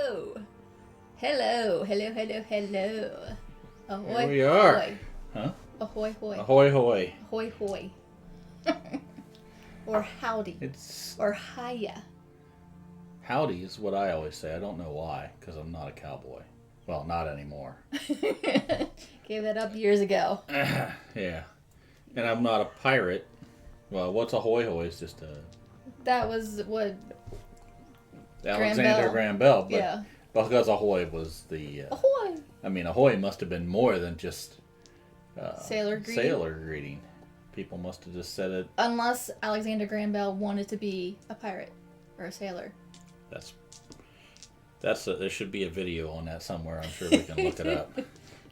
Hello. Hello. Hello, hello, hello. Ahoy. Here we are. Hoy. Huh? Ahoy, hoy. Ahoy, hoy. Ahoy, hoy. Or howdy. It's Or hiya. howdy is what I always say. I don't know why, because I'm not a cowboy. Well, not anymore. Gave that up years ago. Yeah. And I'm not a pirate. Well, what's ahoy hoy is just a That was what... Alexander Graham Bell. But yeah. because ahoy was the... Ahoy. I mean, ahoy must have been more than just... Sailor greeting. Sailor greeting. People must have just said it. Unless Alexander Graham Bell wanted to be a pirate or a sailor. There should be a video on that somewhere. I'm sure we can look it up.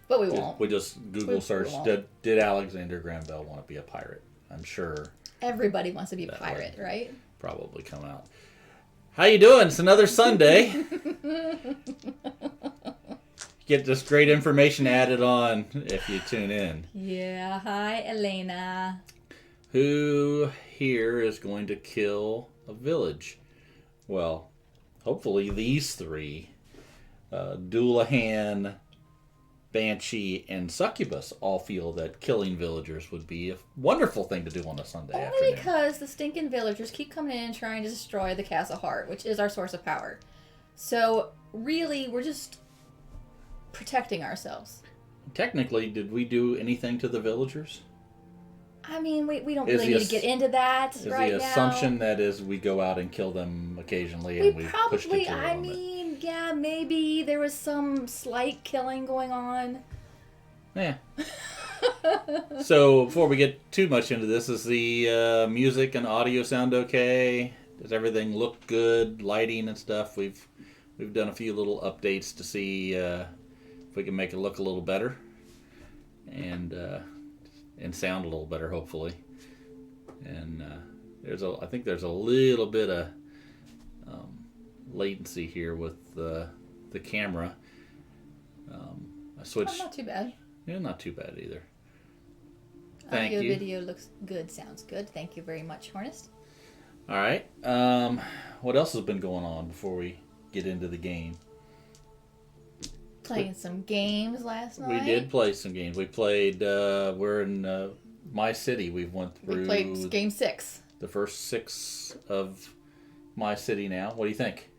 But we won't. We just Google search, won't. did Alexander Graham Bell want to be a pirate? I'm sure Everybody wants to be a pirate, right? probably come out. How you doing? It's another Sunday. Get this great information added on if you tune in. Yeah. Hi, Elena. Who here is going to kill a village? Well, hopefully these three. Doulahan, Banshee, and Succubus all feel that killing villagers would be a wonderful thing to do on a Sunday Only afternoon. because the stinking villagers keep coming in and trying to destroy the Castle Heart, which is our source of power. So, really, we're just protecting ourselves. Technically, did we do anything to the villagers? I mean, we don't Is really the need to get into that Is right the now. assumption that is we go out and kill them occasionally We and we push to probably, kill I them? mean, yeah, maybe there was some slight killing going on. Yeah. So before we get too much into this, is the music and audio sound okay? Does everything look good? Lighting and stuff. We've done a few little updates to see if we can make it look a little better and sound a little better, hopefully. And I think there's a little bit of latency here with the camera. I switched. Not too bad. Yeah, not too bad either. Thank Audio you. video looks good, sounds good. Thank you very much, Hornist. All right. What else has been going on before we get into the game? Playing some games last night. We did play some games. We played. We're in My City. We went through. We played game 6. The first 6 of My City. Now, what do you think?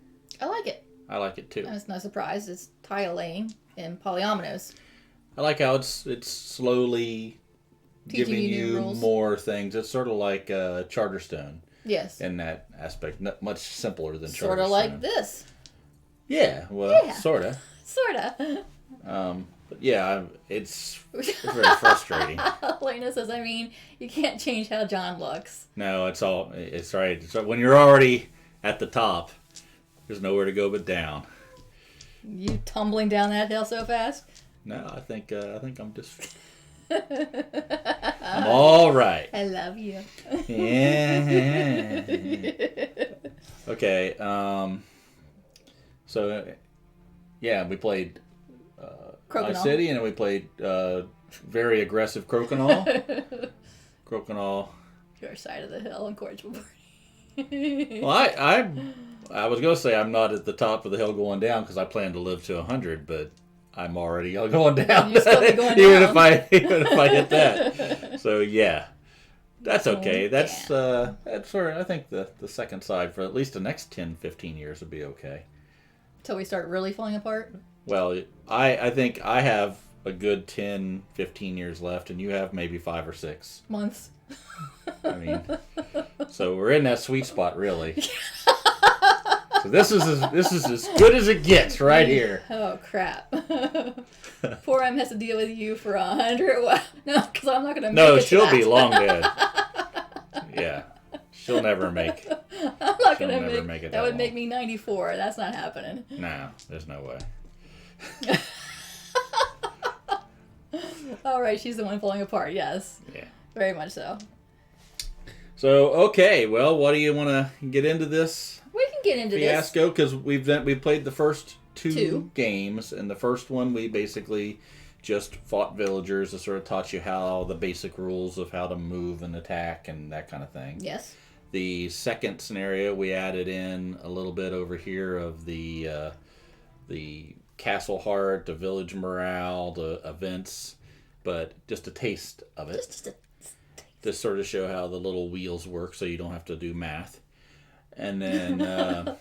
I like it. I like it too. And it's no surprise. It's tile laying in polyominoes. I like how it's slowly Teaching giving you new you rules. more things. It's sort of like Charterstone Yes. in that aspect. Much simpler than Charterstone. Sort of like this. Yeah. Well, Yeah. sort of. Sort of. But yeah, it's very frustrating. Elena says, I mean, you can't change how John looks. No, it's right. So when you're already at the top, there's nowhere to go but down. You tumbling down that hill so fast? No, I think I'm just. I'm all right. I love you. Yeah. Okay. So, yeah, we played My Crokinole. City, and then we played very aggressive Crokinole. Crokinole. Your side of the hill, incorrigible party. Well, I was going to say I'm not at the top of the hill going down because I plan to live to 100, but I'm already going down. You still be going even down. Even if I hit that. So yeah, that's okay. Oh, That's sort of, I think the second side for at least the next 10, 15 years would be okay. Till we start really falling apart? Well, I think I have a good 10, 15 years left, and you have maybe 5 or 6. Months. I mean, so we're in that sweet spot, really. So this is as good as it gets right here. Oh, crap. Poor M has to deal with you for 100. Wow. No, because I'm not going to make No, it she'll to be that. long dead. Yeah, she'll never make. I'm not she'll going to never make, make it that that would long. make me 94. That's not happening. No, there's no way. All right, she's the one falling apart. Yes. Yeah. Very much so. So okay, well, what do you want to get into this We can get into this. fiasco? Because we've played the first two Two. games, and the first one we basically just fought villagers. It sort of taught you how the basic rules of how to move and attack and that kind of thing. Yes. The second scenario, we added in a little bit over here of the the castle heart, the village morale, the events, but just a taste of it. Just To sort of show how the little wheels work so you don't have to do math. And then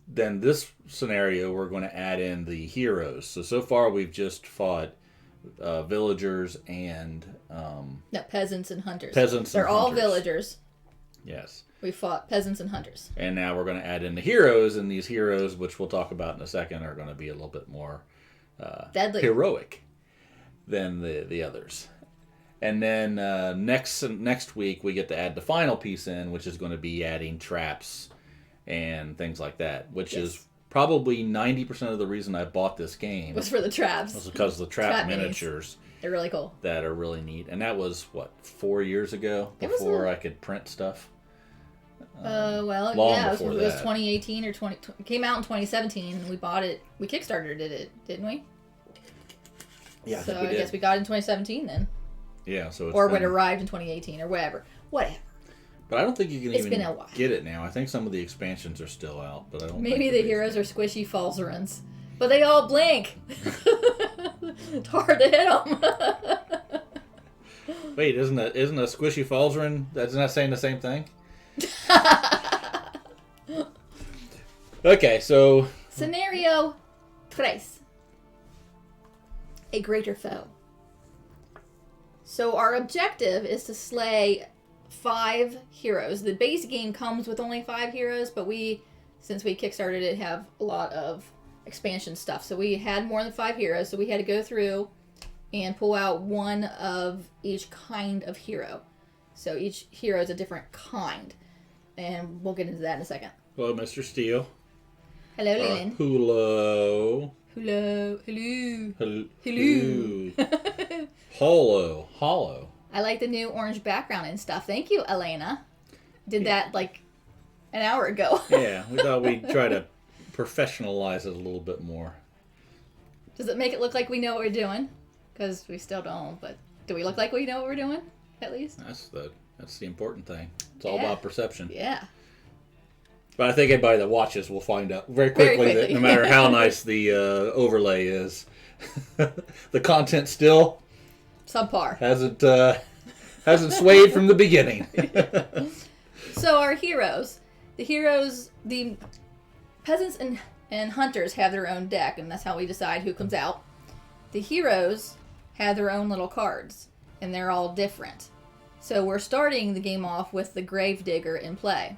then this scenario, we're going to add in the heroes. So far we've just fought villagers and... no, peasants and hunters. They're all villagers. Yes. We fought peasants and hunters. And now we're going to add in the heroes, and these heroes, which we'll talk about in a second, are going to be a little bit more deadly, heroic than the others. And then next week we get to add the final piece in, which is going to be adding traps and things like that, which is probably 90% of the reason I bought this game. Was for the traps. Was because of the trap miniatures. They're really cool. That are really neat. And that was, 4 years ago before I could print stuff? Well, yeah, it was 2018 or 20. It came out in 2017, and we bought it. We Kickstarted it, didn't we? Yeah, so I guess we got it in 2017 then. Yeah, so or when it arrived in 2018 or whatever. But I don't think you can even been a while. Get it now. I think some of the expansions are still out, but I don't. Maybe the heroes are squishy falzarans, but they all blink. It's hard to hit them. Wait, isn't a squishy falzaran? That's not saying the same thing. Okay, so scenario 3. A greater foe. So our objective is to slay 5 heroes. The base game comes with only 5 heroes, but since we kickstarted it, have a lot of expansion stuff. So we had more than 5 heroes, so we had to go through and pull out one of each kind of hero. So each hero is a different kind. And we'll get into that in a second. Hello, Mr. Steele. Hello, Leland. Hello. Hello. Hello. Hello. Hollow. I like the new orange background and stuff. Thank you, Elena. Did that like an hour ago. Yeah, we thought we'd try to professionalize it a little bit more. Does it make it look like we know what we're doing? Because we still don't, but do we look like we know what we're doing, at least? That's the important thing. It's all about perception. Yeah. But I think anybody that watches will find out very quickly that no matter how nice the overlay is, the content still subpar. Hasn't swayed from the beginning. So our heroes, the peasants and hunters have their own deck, and that's how we decide who comes out. The heroes have their own little cards, and they're all different. So we're starting the game off with the Gravedigger in play.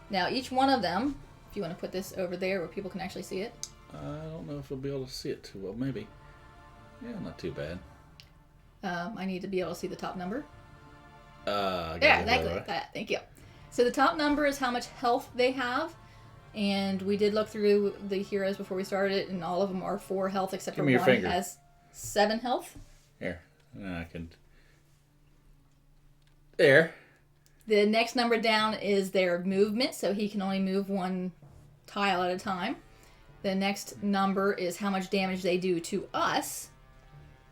Now, each one of them, if you want to put this over there where people can actually see it. I don't know if we'll be able to see it too well. Maybe. Yeah, not too bad. I need to be able to see the top number. Yeah, exactly. Thank you. So the top number is how much health they have. And we did look through the heroes before we started, and all of them are 4 health, except for one has 7 health. Here. I can... There. The next number down is their movement, so he can only move 1 tile at a time. The next number is how much damage they do to us.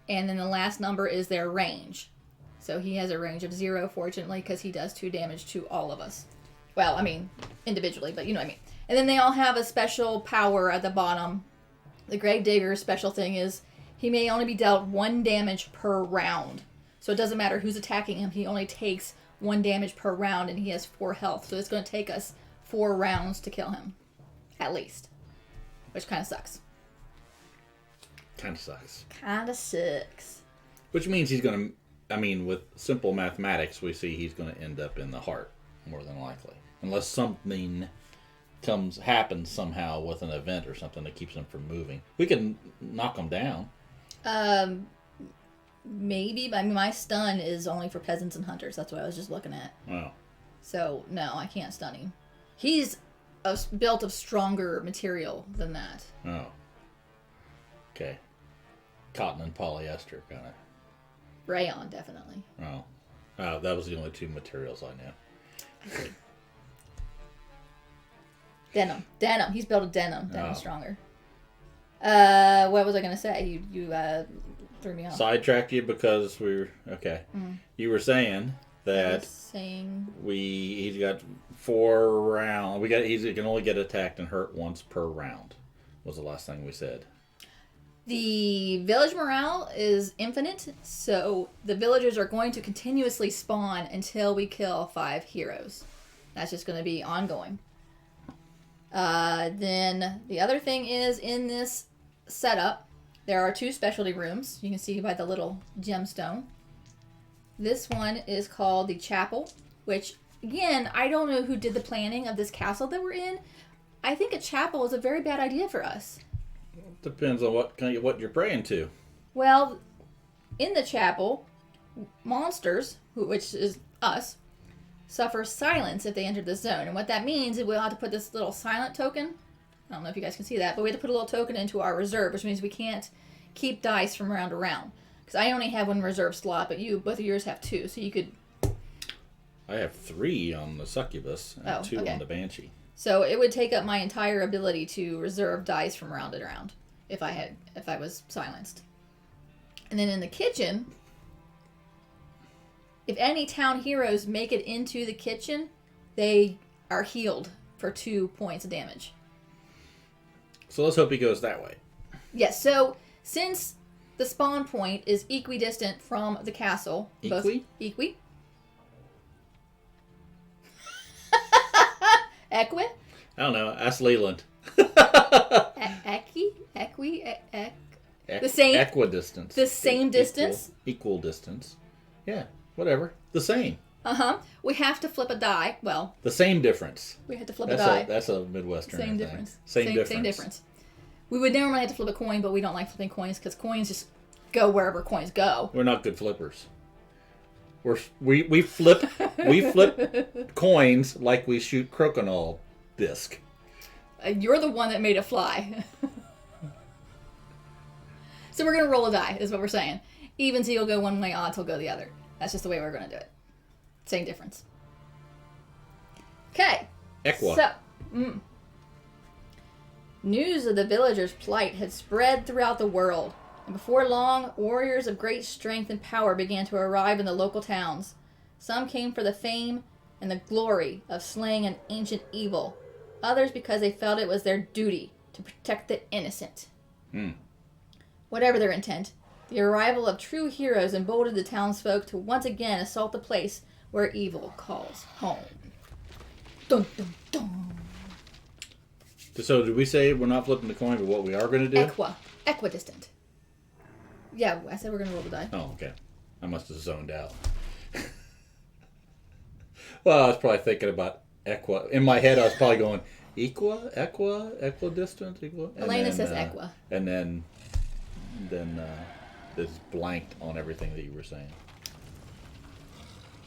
And then the last number is their range. So he has a range of 0, fortunately, because he does 2 damage to all of us. Well, I mean, individually, but you know what I mean. And then they all have a special power at the bottom. The Gravedigger's special thing is he may only be dealt 1 damage per round. So it doesn't matter who's attacking him. He only takes 1 damage per round, and he has 4 health. So it's going to take us 4 rounds to kill him. At least. Which kind of sucks. Kind of sucks. Kind of sucks. Which means he's going to... I mean, with simple mathematics, we see he's going to end up in the heart, more than likely. Unless something happens somehow with an event or something that keeps him from moving. We can knock him down. Maybe, but I mean, my stun is only for peasants and hunters. That's what I was just looking at. Oh. So, no, I can't stun him. He's built of stronger material than that. Oh. Okay. Cotton and polyester, kind of. Rayon, definitely. Oh. That was the only 2 materials I knew. I see. Denim. He's built of denim. Denim's stronger. What was I going to say? You threw me off. Sidetracked you because okay. You were saying that he's got 4 rounds. He can only get attacked and hurt once per round. was the last thing we said. The village morale is infinite, so the villagers are going to continuously spawn until we kill 5 heroes. That's just going to be ongoing. Then the other thing is, in this setup, there are 2 specialty rooms. You can see by the little gemstone. This one is called the chapel, which, again, I don't know who did the planning of this castle that we're in. I think a chapel is a very bad idea for us. Depends on what you're praying to. Well, in the chapel, monsters, which is us, suffer silence if they enter the zone. And what that means is we'll have to put this little silent token. I don't know if you guys can see that, but we have to put a little token into our reserve, which means we can't keep dice from round to round. Because I only have 1 reserve slot, but both of yours have 2, so you could... I have 3 on the succubus and 2 on the banshee. So it would take up my entire ability to reserve dice from round to round if I was silenced. And then in the kitchen, if any town heroes make it into the kitchen, they are healed for 2 points of damage. So let's hope he goes that way. Yes, so since the spawn point is equidistant from the castle... Equi? Equi? I don't know. Ask Leland. The same. Equidistance. The same distance. Equal distance. Yeah. Whatever. The same. We have to flip a die. Well. The same difference. We have to flip a die. That's a Midwestern Same thing. difference. Same difference. We would normally have to flip a coin, but we don't like flipping coins because coins just go wherever coins go. We're not good flippers. We flip coins like we shoot crokinole disc. You're the one that made it fly. So we're gonna roll a die, is what we're saying. Evens he'll go one way, odds he'll go the other. That's just the way we're gonna do it. Same difference. Okay. Equa. So, news of the villagers' plight had spread throughout the world, and before long, warriors of great strength and power began to arrive in the local towns. Some came for the fame and the glory of slaying an ancient evil. Others because they felt it was their duty to protect the innocent. Whatever their intent, the arrival of true heroes emboldened the townsfolk to once again assault the place where evil calls home. Dun, dun, dun. So did we say we're not flipping the coin, but what we are going to do? Equidistant. Yeah, I said we're going to roll the die. Oh, okay. I must have zoned out. Well, I was probably thinking about equa. In my head, I was probably going equidistant. Elena says equa. And then it's blanked on everything that you were saying.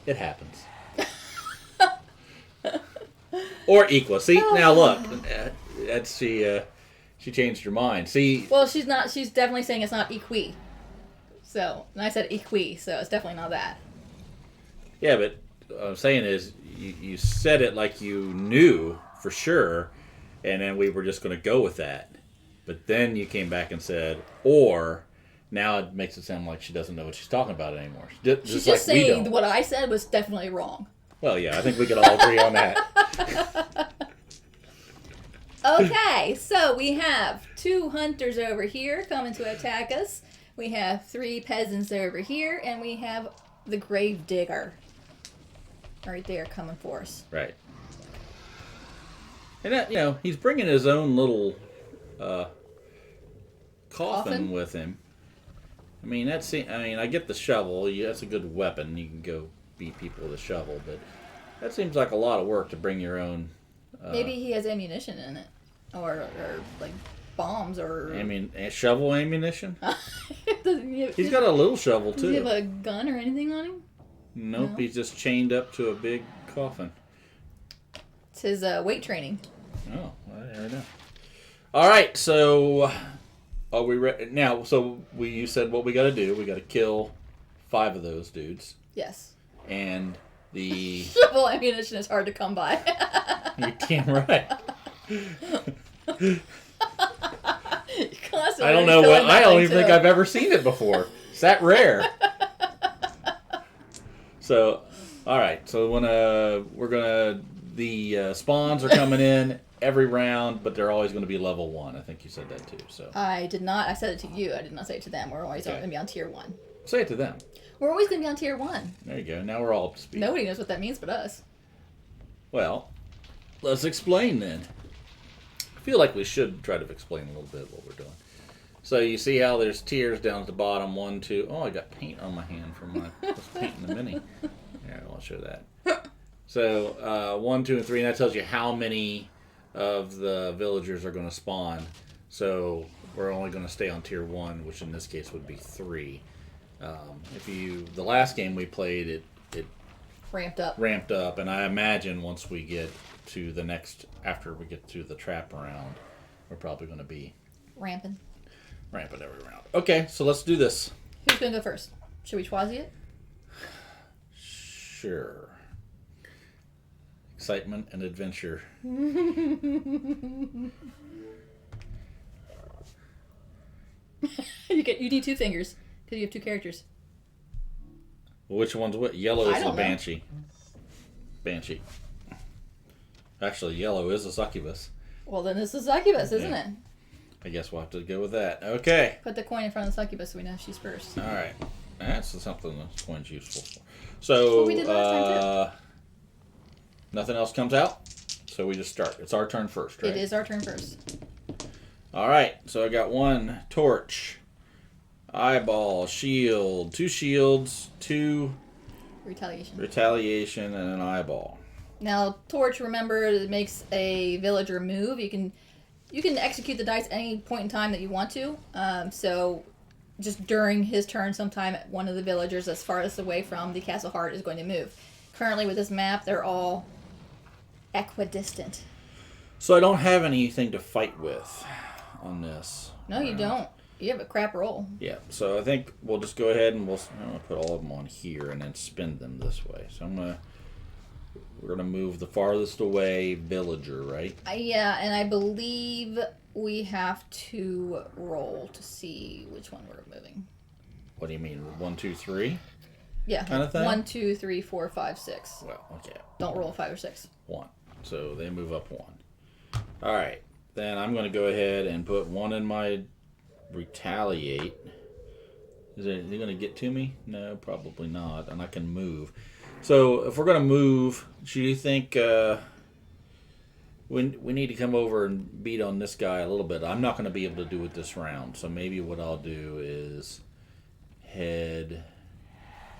It happens. Or equa. See, now look. She changed her mind. See. Well, she's not. She's definitely saying it's not equi. So, and I said equi, so it's definitely not that. Yeah, but what I'm saying is, you said it like you knew for sure, and then we were just going to go with that. But then you came back and said, or now it makes it sound like she doesn't know what she's talking about anymore. She's just saying what I said was definitely wrong. Well, yeah, I think we could all agree on that. Okay, so we have 2 hunters over here coming to attack us. We have 3 peasants over here, and we have the grave digger right there coming for us. Right. And that, he's bringing his own little coffin with him. I mean, I get the shovel. That's a good weapon. You can go beat people with a shovel, but that seems like a lot of work to bring your own. Maybe he has ammunition in it, or like bombs, or shovel ammunition. He's got a little shovel too. Does he have a gun or anything on him? Nope, no. He's just chained up to a big coffin. It's his weight training. Oh, I don't know. All right, so are we ready now? So you said what we got to do. We got to kill 5 of those dudes. Yes. And the shovel ammunition is hard to come by. You're damn right. I don't know what. I don't even think I've ever seen it before. It's that rare. So, all right. So the spawns are coming in, every round, but they're always going to be level 1. I think you said that too. So I did not. I said it to you. I did not say it to them. We're always Okay. going to be on tier 1. say it to them. We're always going to be on tier 1. There you go. Now we're all up to speed. Nobody knows what that means but us. Well, let's explain then. I feel like we should try to explain a little bit what we're doing. So you see how there's tiers down at the bottom. 1, 2. Oh, I got paint on my hand from my painting the mini. Yeah, I'll show that. So 1, 2, and 3, and that tells you how many of the villagers are going to spawn. So we're only going to stay on tier 1, which in this case would be 3. The last game we played, it ramped up, and I imagine once we get to the next, after we get to the trap round, we're probably going to be ramping every round. Okay, so let's do this. Who's going to go first? Should we Schwazi it? Sure. Excitement and adventure. You need 2 fingers because you have 2 characters. Well, which one's what? Yellow is I the don't know. banshee. Banshee. Actually, yellow is a succubus. Well, then this is succubus, isn't Yeah. it? I guess we'll have to go with that. Okay. Put the coin in front of the succubus so we know she's first. All right. That's something this coin's useful for. That's So, what we did last time, nothing else comes out, so we just start. It's our turn first, right? It is our turn first. All right. So I got 1 torch, eyeball, shield, 2 shields, 2 retaliation, and an eyeball. Now, torch, remember, it makes a villager move. You can execute the dice any point in time that you want to. So just during his turn, sometime one of the villagers as farthest away from the castle heart is going to move. Currently with this map, they're all equidistant. So I don't have anything to fight with on this. No, you don't. You have a crap roll. Yeah, so I think we'll just go ahead and I'm gonna put all of them on here and then spin them this way. So we're gonna move the farthest away villager, right? Yeah, and I believe we have to roll to see which one we're moving. What do you mean? 1, 2, 3? Yeah, Kind of thing? 1, 2, 3, 4, 5, 6. Well, okay. Don't roll 5 or 6. 1. So they move up 1. All right. Then I'm gonna go ahead and put 1 in my retaliate. Is it gonna get to me? No, probably not. And I can move. So if we're gonna move, do you think we need to come over and beat on this guy a little bit? I'm not gonna be able to do it this round. So maybe what I'll do is head.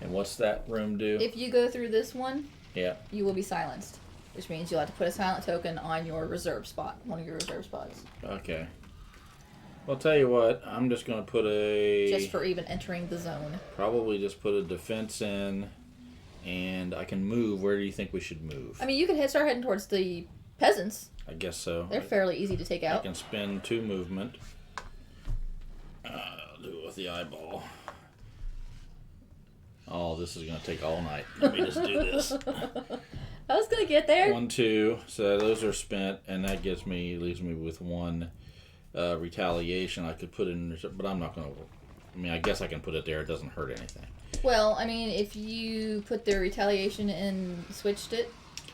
And what's that room do? If you go through this one, Yeah. you will be silenced, which means you'll have to put a silent token on your reserve spot, one of your reserve spots, Okay. Well, I'll tell you what. I'm just gonna put just for even entering the zone. probably just put a defense in, and I can move. Where do you think we should move? I mean, you could start heading towards the peasants. I guess so. They're fairly easy to take I out. can spend 2 movement. I'll do it with the eyeball. Oh, this is gonna take all night. Let me just do this. I was gonna get there. 1, 2. So those are spent, and that leaves me with 1 retaliation. I could put in, but I'm not gonna. I mean, I guess I can put it there. It doesn't hurt anything. Well, I mean, if you put their retaliation and switched it,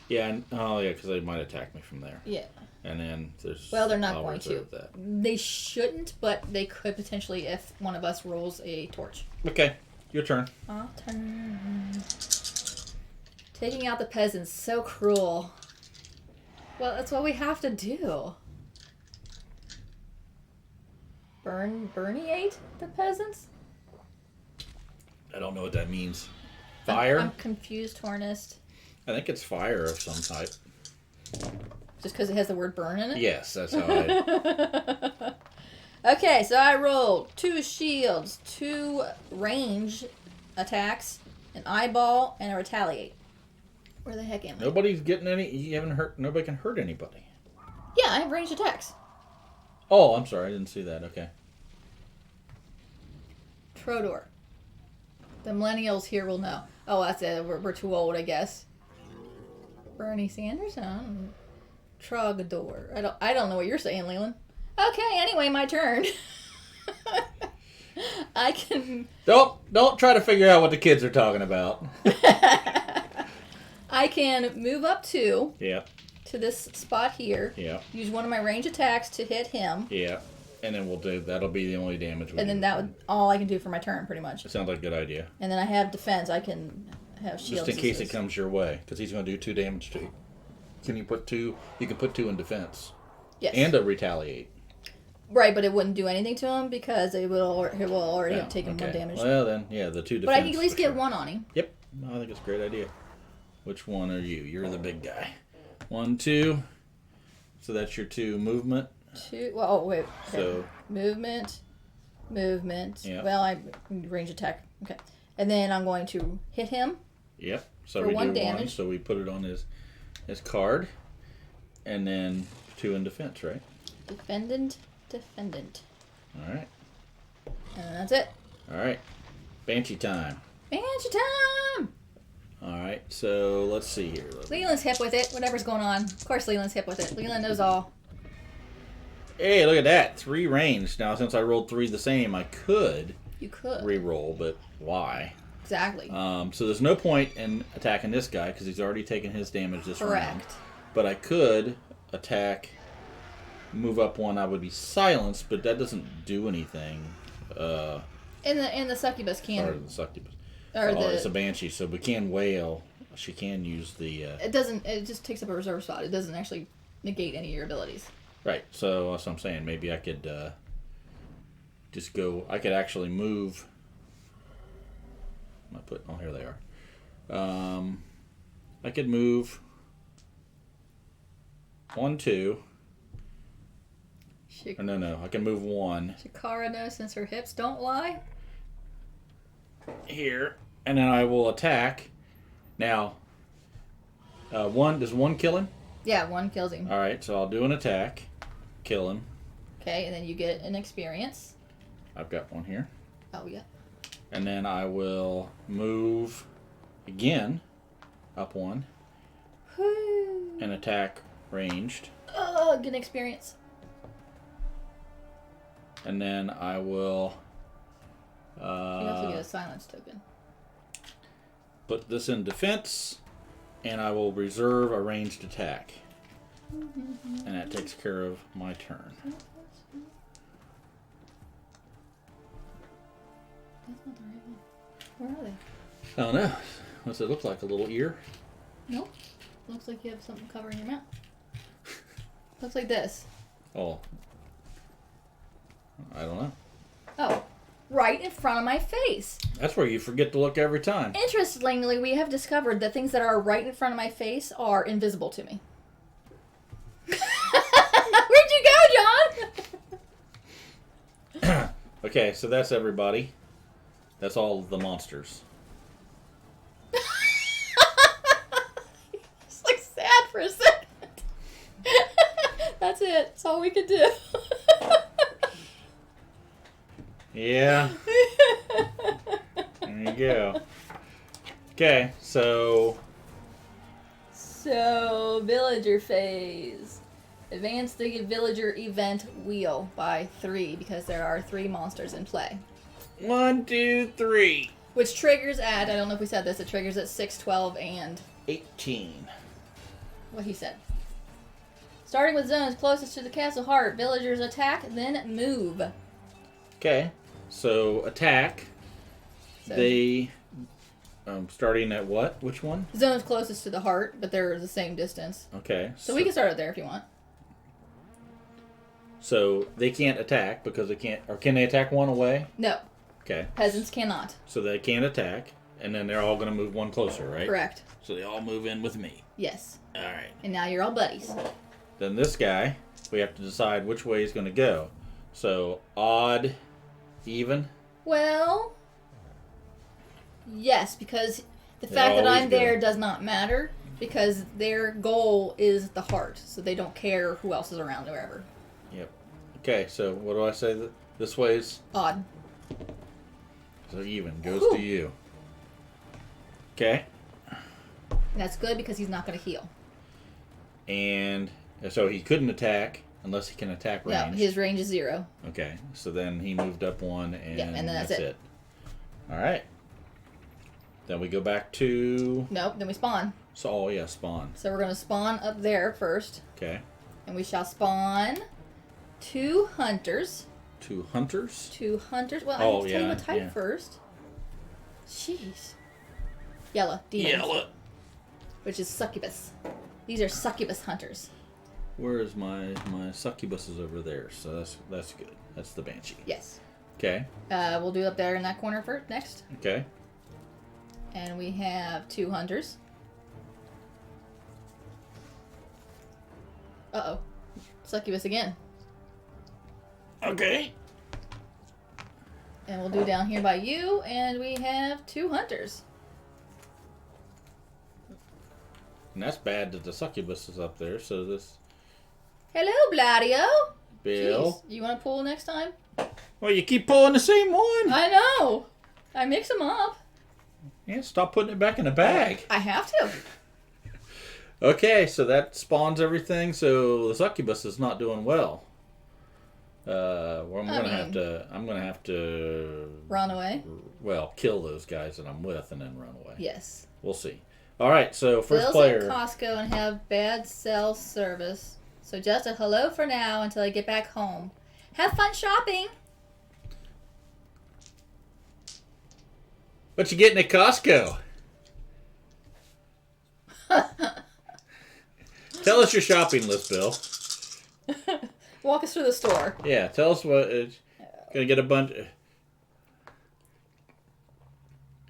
Yeah. Because they might attack me from there. yeah. And then there's. Well, they're not I'll going to. reserve that. They shouldn't, but they could potentially if one of us rolls a torch. Okay, your turn. Turn. Taking out the peasants, so cruel. Well, that's what we have to do. Burniate the peasants? I don't know what that means. Fire? I'm confused, Hornist. I think it's fire of some type. Just because it has the word burn in it? Yes, that's how I. Okay, so I rolled 2 shields, 2 range attacks, an eyeball, and a retaliate. Where the heck am I? Nobody's getting any. You haven't hurt. Nobody can hurt anybody. Yeah, I have ranged attacks. Oh, I'm sorry. I didn't see that. Okay. Trodor. The millennials here will know. Oh, that's it. We're too old, I guess. Bernie Sanders? Trogador. I don't know what you're saying, Leland. Okay, anyway, my turn. I can... Don't try to figure out what the kids are talking about. I can move up 2 Yeah. to this spot here. Yeah. Use one of my range attacks to hit him. Yeah. And then that'll be the only damage we do. And then that would all I can do for my turn, pretty much. That sounds like a good idea. And then I have defense. I can have shield. Just in case it comes your way, because he's going to do 2 damage to you. Can you put 2? You can put 2 in defense. Yes. And a retaliate. Right, but it wouldn't do anything to him because he will already have taken 1 damage. Well, then, yeah, the 2 defense. But I can at least get 1 on him. Yep. No, I think it's a great idea. Which one are you? You're the big guy. 1, 2. So that's your 2 movement. 2. Well, oh, wait. Okay. So movement. Yeah. Well, I range attack. Okay. And then I'm going to hit him. Yep. So for we 1 do damage. 1. So we put it on his card. And then 2 in defense, right? Defendant. All right. And that's it. All right. Banshee time. Banshee time! All right. So let's see here. Leland's hip with it. Whatever's going on. Of course Leland's hip with it. Leland knows all. Hey, look at that. 3 range. Now, since I rolled 3 the same, I could You could. re-roll, but why? Exactly. So there's no point in attacking this guy because he's already taken his damage this round. Correct. But I could attack, move up 1. I would be silenced, but that doesn't do anything. And the succubus can. Or the succubus. Or It's a banshee, so we can wail. She can use the. It doesn't. It just takes up a reserve spot. It doesn't actually negate any of your abilities. Right. So that's what I'm saying. Maybe I could just go. I could actually move. I put. Oh, here they are. I could move 1, 2. Or no. I can move 1 Shakara knows since her hips don't lie. here, and then I will attack. Now, 1 does 1 kill him? Yeah, 1 kills him. All right. So I'll do an attack, kill him. Okay, and then you get an experience. I've got 1 here. Oh yeah. And then I will move again up 1 Whoo. and attack ranged. Oh, good experience. And then I will You also get a silence token. put this in defense, and I will reserve a ranged attack. And that takes care of my turn. That's not the right one. Where are they? I don't know. What's it look like? A little ear? Nope. Looks like you have something covering your mouth. Looks like this. Oh. I don't know. Oh, right in front of my face. That's where you forget to look every time. Interestingly, we have discovered that things that are right in front of my face are invisible to me. Where'd you go, John? Okay, so that's everybody. That's all the monsters. It's like sad for a second. That's it. That's all we could do. Yeah. There you go. Okay, so villager phase. Advance the villager event wheel by 3 because there are 3 monsters in play. 1, 2, 3. Which triggers at, I don't know if we said this, it triggers at 6, 12, and 18. what he said. Starting with zones closest to the castle heart, villagers attack, then move. Okay, so attack. So, They starting at what? Which one? zones closest to the heart, but they're the same distance. Okay. So we can start it there if you want. So they can't attack because they can't, or can they attack 1 away? No, Okay. peasants cannot. So they can't attack, and then they're all going to move 1 closer, right? Correct. So they all move in with me. Yes. All right. And now you're all buddies. Then this guy, we have to decide which way he's going to go. So odd, even. Well, yes, because the They fact that always I'm there go. does not matter because their goal is the heart, so they don't care who else is around or wherever. Yep. Okay. So what do I say? This way's Odd. so even goes Whew. to you. Okay. And that's good because he's not going to heal. And so he couldn't attack unless he can attack No, range. his range is 0. Okay, so then he moved up 1, and, Yeah, and then that's it. All right. Then we go back to Nope, then we spawn. So, oh yeah, spawn. So we're going to spawn up there first. Okay. And we shall spawn 2 hunters. 2 hunters? 2 hunters. Well, I Oh, need to tell you yeah, what type yeah. first. Jeez. Yellow. Demons. Yellow. Which is succubus. These are succubus hunters. Where is my succubus is over there, so that's good. That's the banshee. Yes. Okay. We'll do up there in that corner first, next. Okay. And we have 2 hunters. Uh-oh. Succubus again. Okay. And we'll do down here by you, and we have 2 hunters. And that's bad that the succubus is up there, so this... Hello, Bladio. Bill. Jeez, you want to pull next time? Well, you keep pulling the same one. I know. I mix them up. Yeah, stop putting it back in the bag. I have to. Okay, so that spawns everything, so the succubus is not doing well. Well, I'm gonna have to Run away. well, kill those guys that I'm with and then run away. Yes. We'll see. All right, so first Bill's player. at Costco and have bad cell service. So just a hello for now until I get back home. Have fun shopping. What you getting at Costco? Tell us your shopping list, Bill. Walk us through the store. Yeah, tell us what. Gonna get a bunch.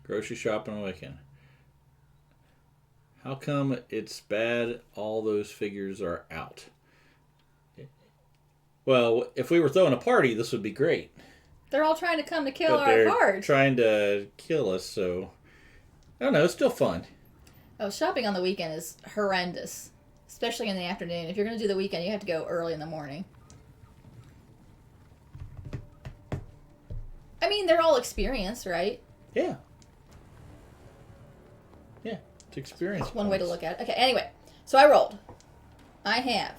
Grocery shopping weekend. How come it's bad all those figures are out? Well, if we were throwing a party, this would be great. They're all trying to come to kill But our they're cards. trying to kill us, so... I don't know, it's still fun. Oh, shopping on the weekend is horrendous. Especially in the afternoon. If you're going to do the weekend, you have to go early in the morning. I mean, they're all experienced, right? Yeah. Yeah, it's experience. One way to look at it. Okay, anyway. So I rolled. I have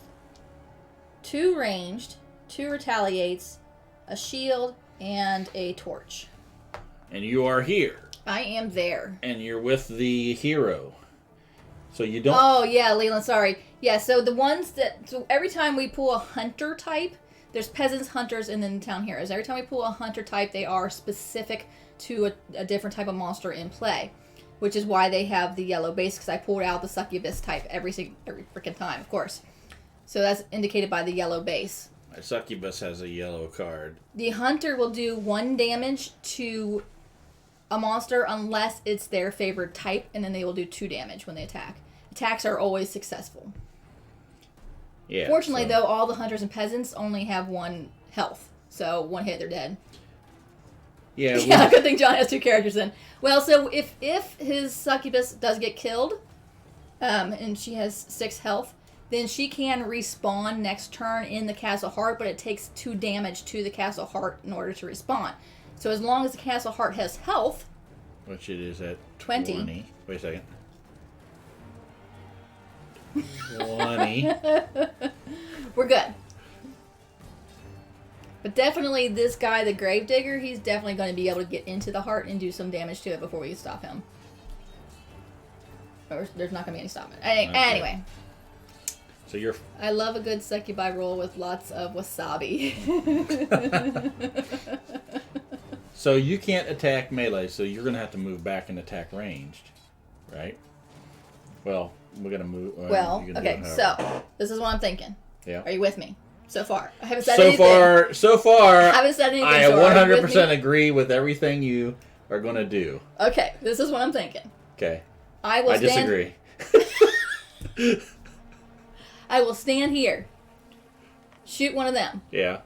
2 ranged, 2 retaliates, a shield, and a torch. And you are here. I am there. And you're with the hero. So you don't... Oh, yeah, Leland, sorry. Yeah, so the ones that... So every time we pull a hunter type, there's peasants, hunters, and then town heroes. Every time we pull a hunter type, they are specific to a different type of monster in play. Which is why they have the yellow base, because I pulled out the succubus type every freaking time, of course. So that's indicated by the yellow base. My succubus has a yellow card. The hunter will do 1 damage to a monster unless it's their favorite type, and then they will do 2 damage when they attack. Attacks are always successful. Yeah. Fortunately, though, all the hunters and peasants only have 1 health. So 1 hit, they're dead. Yeah. Yeah, good thing John has 2 characters then. Well, so if his succubus does get killed, and she has 6 health, then she can respawn next turn in the Castle Heart, but it takes 2 damage to the Castle Heart in order to respawn. So as long as the Castle Heart has health... Which it is at 20. Wait a second. 20. We're good. But definitely this guy, the Gravedigger, he's definitely going to be able to get into the heart and do some damage to it before we can stop him. Or there's not going to be any stopping. Anyway. So you're... I love a good succubi roll with lots of wasabi. So you can't attack melee, so you're going to have to move back and attack ranged, right? Well, we're going to move... Well, okay, so this is what I'm thinking. Yeah. Are you with me? So far. I haven't said So anything. far, I haven't said anything. I so are you with 100% me? agree with everything you are going to do. Okay, this is what I'm thinking. Okay. I disagree. I will stand here. Shoot one of them. Yeah.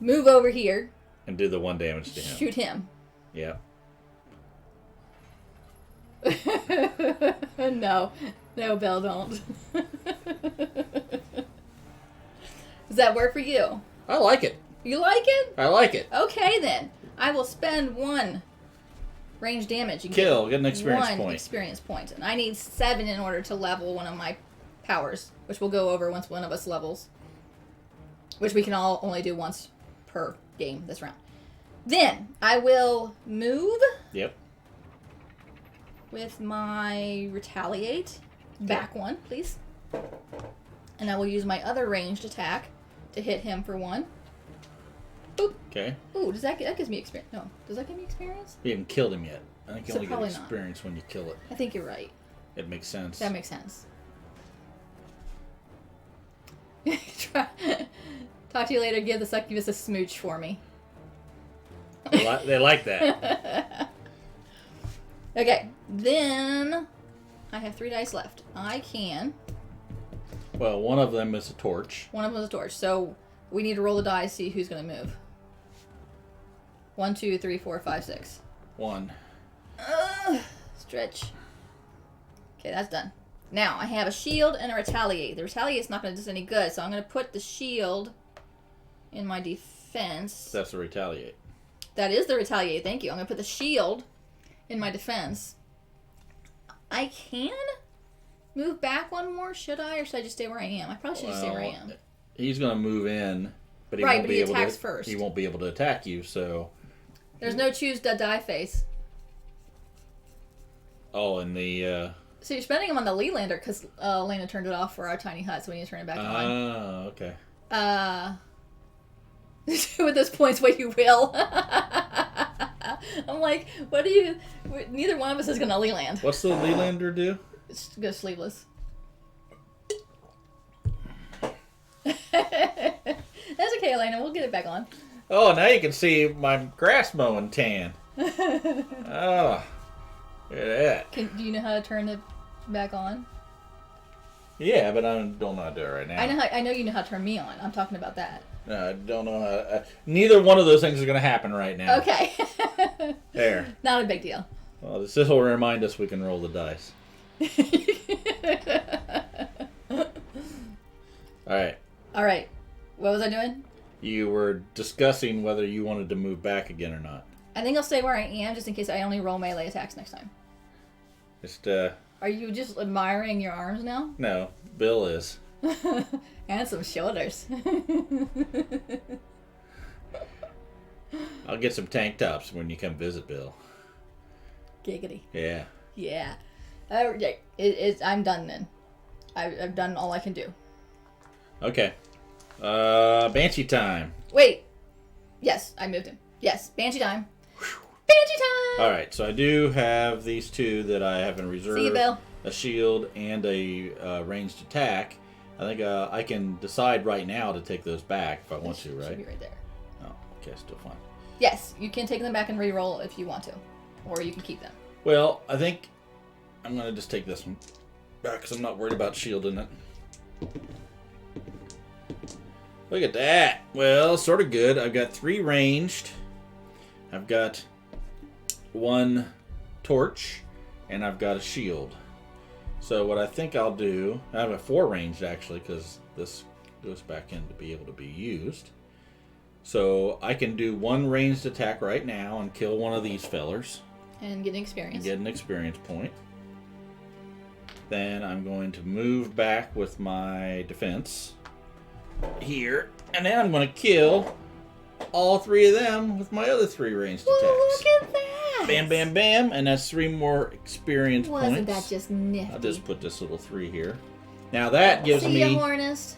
Move over here. And do the 1 damage to him. Shoot him. Yeah. No. No, Belle, don't. Does that work for you? I like it. You like it? I like it. Okay, then. I will spend 1 range damage. You Get an experience 1 point. experience point. And I need 7 in order to level one of my powers, which we'll go over once one of us levels. Which we can all only do once per game this round. Then, I will move Yep. with my retaliate. back 1, please. And I will use my other ranged attack to hit him for 1. Boop. Okay. Ooh, that gives me experience? No. Does that give me experience? We haven't killed him yet. I think you So only get probably not. experience when you kill it. I think you're right. It makes sense. That makes sense. Talk to you later. Give the succubus a smooch for me. They like that. Okay, then I have 3 dice left. I can. Well, one of them is a torch. One of them is a torch, so we need to roll the dice, see who's going to move. 1, 2, 3, 4, 5, 6. 1. Stretch. Okay, that's done. Now, I have a shield and a retaliate. The retaliate's not going to do us any good, so I'm going to put the shield in my defense. That's a retaliate. That is the retaliate, thank you. I'm going to put the shield in my defense. I can move back 1 more, should I? Or should I just stay where I am? I probably should just stay where I am. He's going to move in, but he Right, won't but be he able attacks to. first. He won't be able to attack you, so. There's no choose to die face. Oh, and the. So you're spending them on the Leelander because Lena turned it off for our tiny hut, so we need to turn it back on. Oh, okay. With those points, what you will. I'm like, what do you? Neither one of us is gonna Leland. What's the Leelander do? It's go sleeveless. That's okay, Elena. We'll get it back on. Oh, now you can see my grass mowing tan. Oh, look at that. Do you know how to turn it back on? Yeah, but I don't know how to do it right now. I know you know how to turn me on. I'm talking about that. No, I don't know how. Neither one of those things are going to happen right now. Okay. There. Not a big deal. Well, this will remind us we can roll the dice. All right. All right. What was I doing? You were discussing whether you wanted to move back again or not. I think I'll stay where I am just in case I only roll melee attacks next time. Just, Are you just admiring your arms now? no, Bill is. And some shoulders. I'll get some tank tops when you come visit, Bill. Giggity. Yeah. Yeah. I'm done then. I've done all I can do. Okay. Banshee time. Wait. Yes, I moved him. Yes, Banshee time. Banshee time! Alright, so I do have these 2 that I have in reserve. See you, Bill. A shield and a ranged attack. I think I can decide right now to take those back if I want to, right? Should be right there. Oh, okay, still fine. Yes, you can take them back and re-roll if you want to. Or you can keep them. Well, I think I'm going to just take this one back because I'm not worried about shielding it. Look at that. Well, sort of good. I've got 3 ranged. I've got 1 torch. And I've got a shield. So what I think I'll do... I have a 4 ranged, actually, because this goes back in to be able to be used. So I can do 1 ranged attack right now and kill one of these fellers. And get an experience. And get an experience point. Then I'm going to move back with my defense here. And then I'm going to kill all 3 of them with my other 3 ranged attacks. Look at that! Bam, bam, bam. And that's 3 more experience points. Wasn't that just nifty? I'll just put this little 3 here. Now that gives See me... ya, Hornist.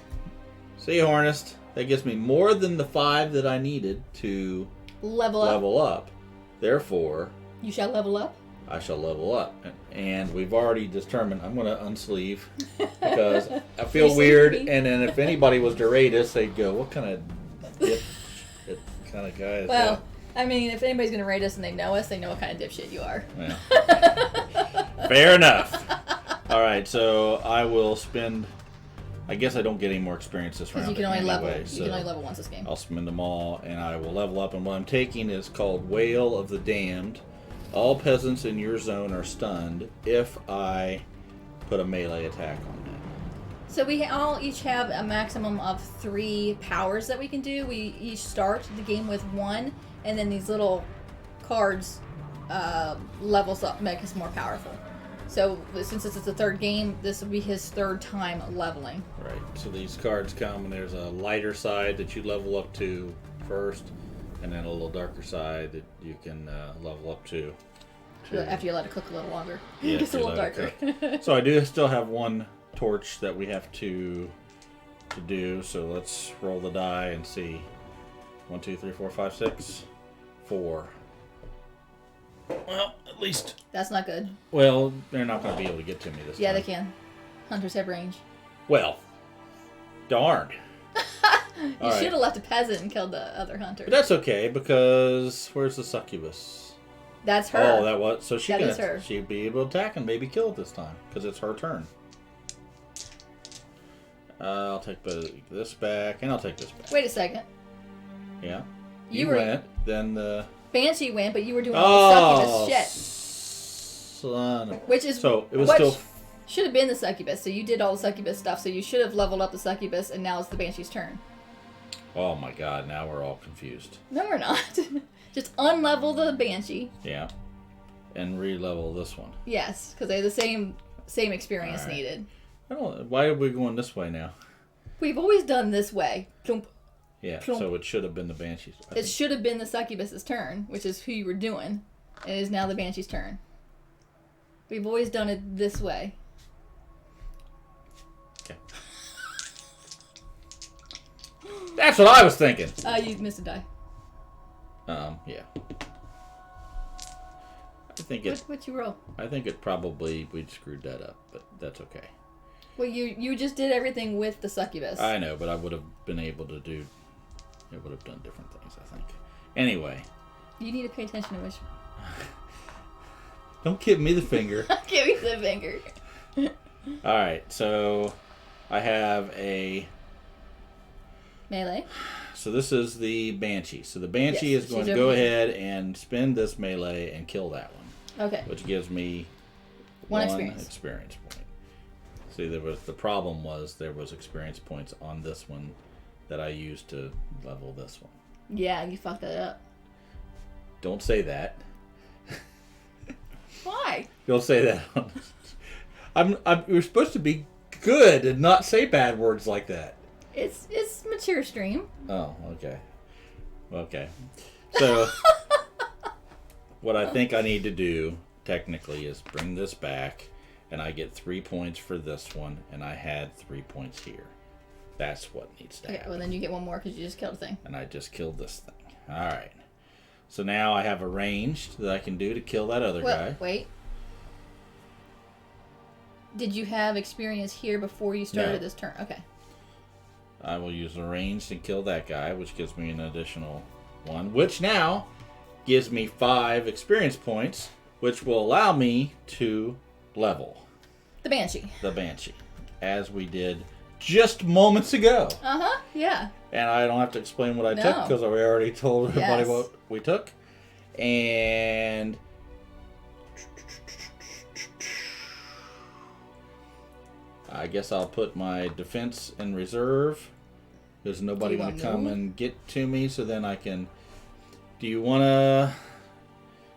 See ya, Hornist. That gives me more than the 5 that I needed to Level up. Therefore... You shall level up? I shall level up. And we've already determined I'm going to unsleeve because I feel weird. And then if anybody was to rate us, they'd go, what kind of dipshit kind of guy is Well, I mean, if anybody's going to rate us and they know us, they know what kind of dipshit you are. that? Fair enough. All right, so I will spend... I guess I don't get any more experience this round. Because you can only anyway, level. so You can only level once this game. I'll spend them all, and I will level up. And what I'm taking is called Wail of the Damned. All peasants in your zone are stunned if I put a melee attack on them. So we all each have a maximum of 3 powers that we can do. We each start the game with 1, and then these little cards levels up, make us more powerful. So since this is the 3rd game, this will be his 3rd time leveling. Right. So these cards come, and there's a lighter side that you level up to first, and then a little darker side that you can level up to After you let it cook a little longer. Yeah, It gets a you little let it darker. So I do still have one torch that we have to do. So let's roll the die and see. 1, 2, 3, 4, 5, 6, 4. Well, at least. That's not good. Well, they're not going to be able to get to me this time. Yeah, they can. Hunters have range. Well, darn. You should have left a peasant and killed the other hunter. But that's okay because where's the succubus? That's her. Oh, that was so That is her. she'd be able to attack and maybe kill it this time because it's her turn. I'll take this back and I'll take this back. Wait a second. Yeah, You went. Then the Banshee went, but you were doing all the succubus shit. Son. Which is So it was what still. should have been the succubus. So you did all the succubus stuff. So you should have leveled up the succubus, and now it's the Banshee's turn. Oh my God! Now we're all confused. No, we're not. Just unlevel the Banshee. Yeah, and re-level this one. Yes, because they have the same experience All right. needed. I don't. Why are we going this way now? We've always done this way. Plump. Yeah, Plump. so it should have been the Banshees. It should have been the succubus's turn, which is who you were doing. It is now the Banshee's turn. We've always done it this way. Okay. That's what I was thinking. You missed a die. Yeah. I think it. What you roll? I think it probably we'd screwed that up, but that's okay. Well, you just did everything with the succubus. I know, but I would have been able to do. It would have done different things, I think. Anyway. You need to pay attention to which. Don't give me the finger. Give me the finger. All right, so I have a. Melee. So this is the Banshee. So the Banshee Yes, is going she's to go over here. ahead and spend this melee and kill that one, Okay. which gives me One experience. experience point. See, the problem was there was experience points on this one that I used to level this one. Yeah, you fucked that up. Don't say that. Why? Don't say that. We're supposed to be good and not say bad words like that. It's mature stream. Oh, okay. Okay. So, what I think I need to do, technically, is bring this back, and I get 3 points for this one, and I had 3 points here. That's what needs to Okay, happen. well then you get one more because you just killed a thing. And I just killed this thing. Alright. So now I have a ranged that I can do to kill that other guy. Wait. Did you have experience here before you started No. this turn? Okay. I will use a ranged and kill that guy, which gives me an additional 1, which now gives me 5 experience points, which will allow me to level The Banshee. the Banshee, as we did just moments ago. Uh-huh, yeah. And I don't have to explain what I No. took because I already told everybody Yes. what we took. And I guess I'll put my defense in reserve. There's nobody Do you going to wanna come move? and get to me, so then I can. Do you want to?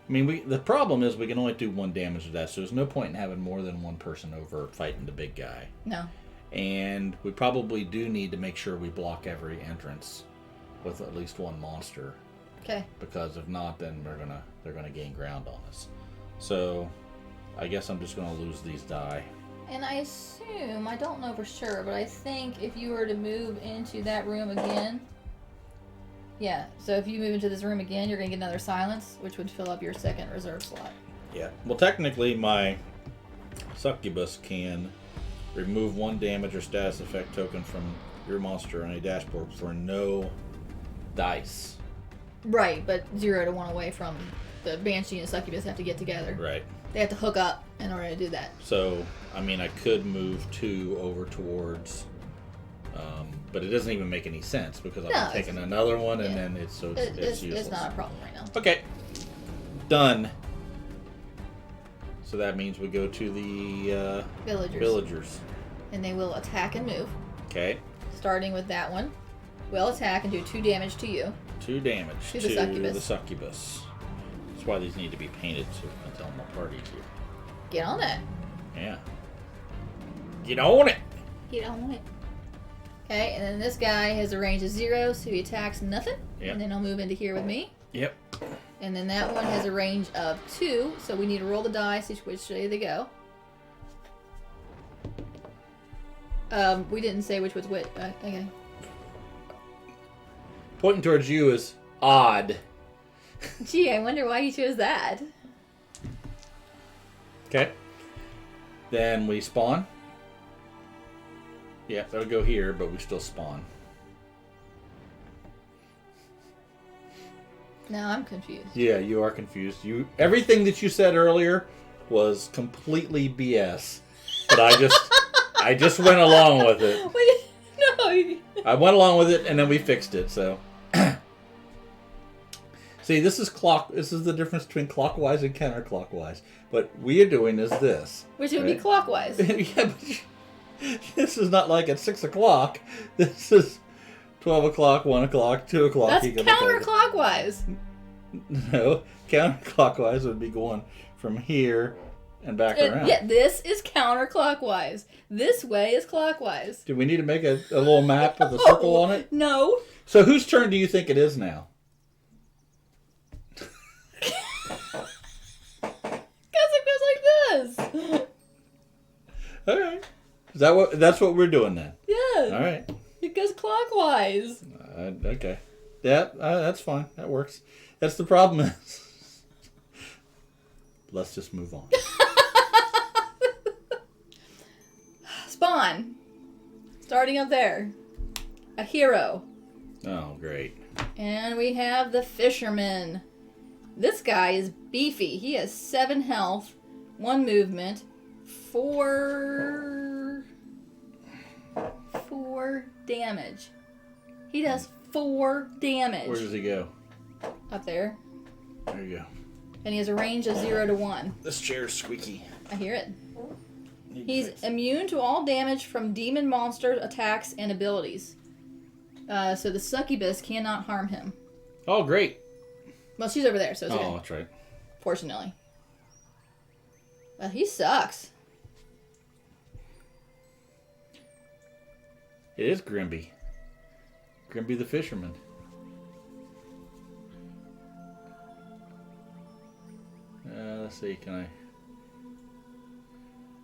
I mean, the problem is we can only do 1 damage to that, so there's no point in having more than one person over fighting the big guy. No. And we probably do need to make sure we block every entrance with at least 1 monster, Okay. because if not, then they're gonna gain ground on us. So, I guess I'm just gonna lose these die. And I assume, I don't know for sure, but I think if you were to move into that room again, yeah, so if you move into this room again, you're going to get another silence, which would fill up your second reserve slot. Yeah. Well, technically, my succubus can remove 1 damage or status effect token from your monster on a dashboard for no dice. Right, but 0 to 1 away from the Banshee and Succubus have to get together. Right. They have to hook up in order to do that. So, I mean, I could move 2 over towards, but it doesn't even make any sense because No, I'm taking another one and yeah. then it's It's useless. not a problem right now. Okay, done. So that means we go to the villagers. And they will attack and move. Okay, Starting with that one. Will attack and do 2 damage to you. 2 damage To to the succubus. the succubus. That's why these need to be painted so we can tell them apart easier. Get on that. Yeah. Get on it. Get on it. Okay, and then this guy has a range of 0, so he attacks nothing. Yep. And then he'll move into here with me. Yep. And then that one has a range of 2, so we need to roll the dice, see which way they go. We didn't say which was which. Okay. Pointing towards you is odd. Gee, I wonder why you chose that. Okay. Then we spawn. Yeah, that'll go here, but we still spawn. Now I'm confused. Yeah, you are confused. Everything that you said earlier was completely BS. But I just went along with it. No. I went along with it and then we fixed it, so. See, this is the difference between clockwise and counterclockwise. What we are doing is this. Which would be clockwise. Yeah, but this is not like at 6 o'clock. This is 12 o'clock, 1 o'clock, 2 o'clock. That's counterclockwise. No, counterclockwise would be going from here and back around. Yeah, this is counterclockwise. This way is clockwise. Do we need to make a little map with a circle on it? No. So whose turn do you think it is now? Because it goes like this. All right. That's what we're doing then? Yeah. All right. It goes clockwise. Okay. Yeah, that's fine. That works. That's the problem is. Let's just move on. Spawn. Starting up there. A hero. Oh, great. And we have the fisherman. This guy is beefy. He has 7 health, 1 movement, 4 damage. He does 4 damage. Where does he go? Up there. There you go. And he has a range of 0 to 1. This chair's squeaky. I hear it. He's immune to all damage from demon monster attacks and abilities. So the succubus cannot harm him. Oh, great. Well, she's over there, so it's okay. Oh, that's right. Fortunately. But he sucks. It is Grimby. Grimby the fisherman. Let's see, can I...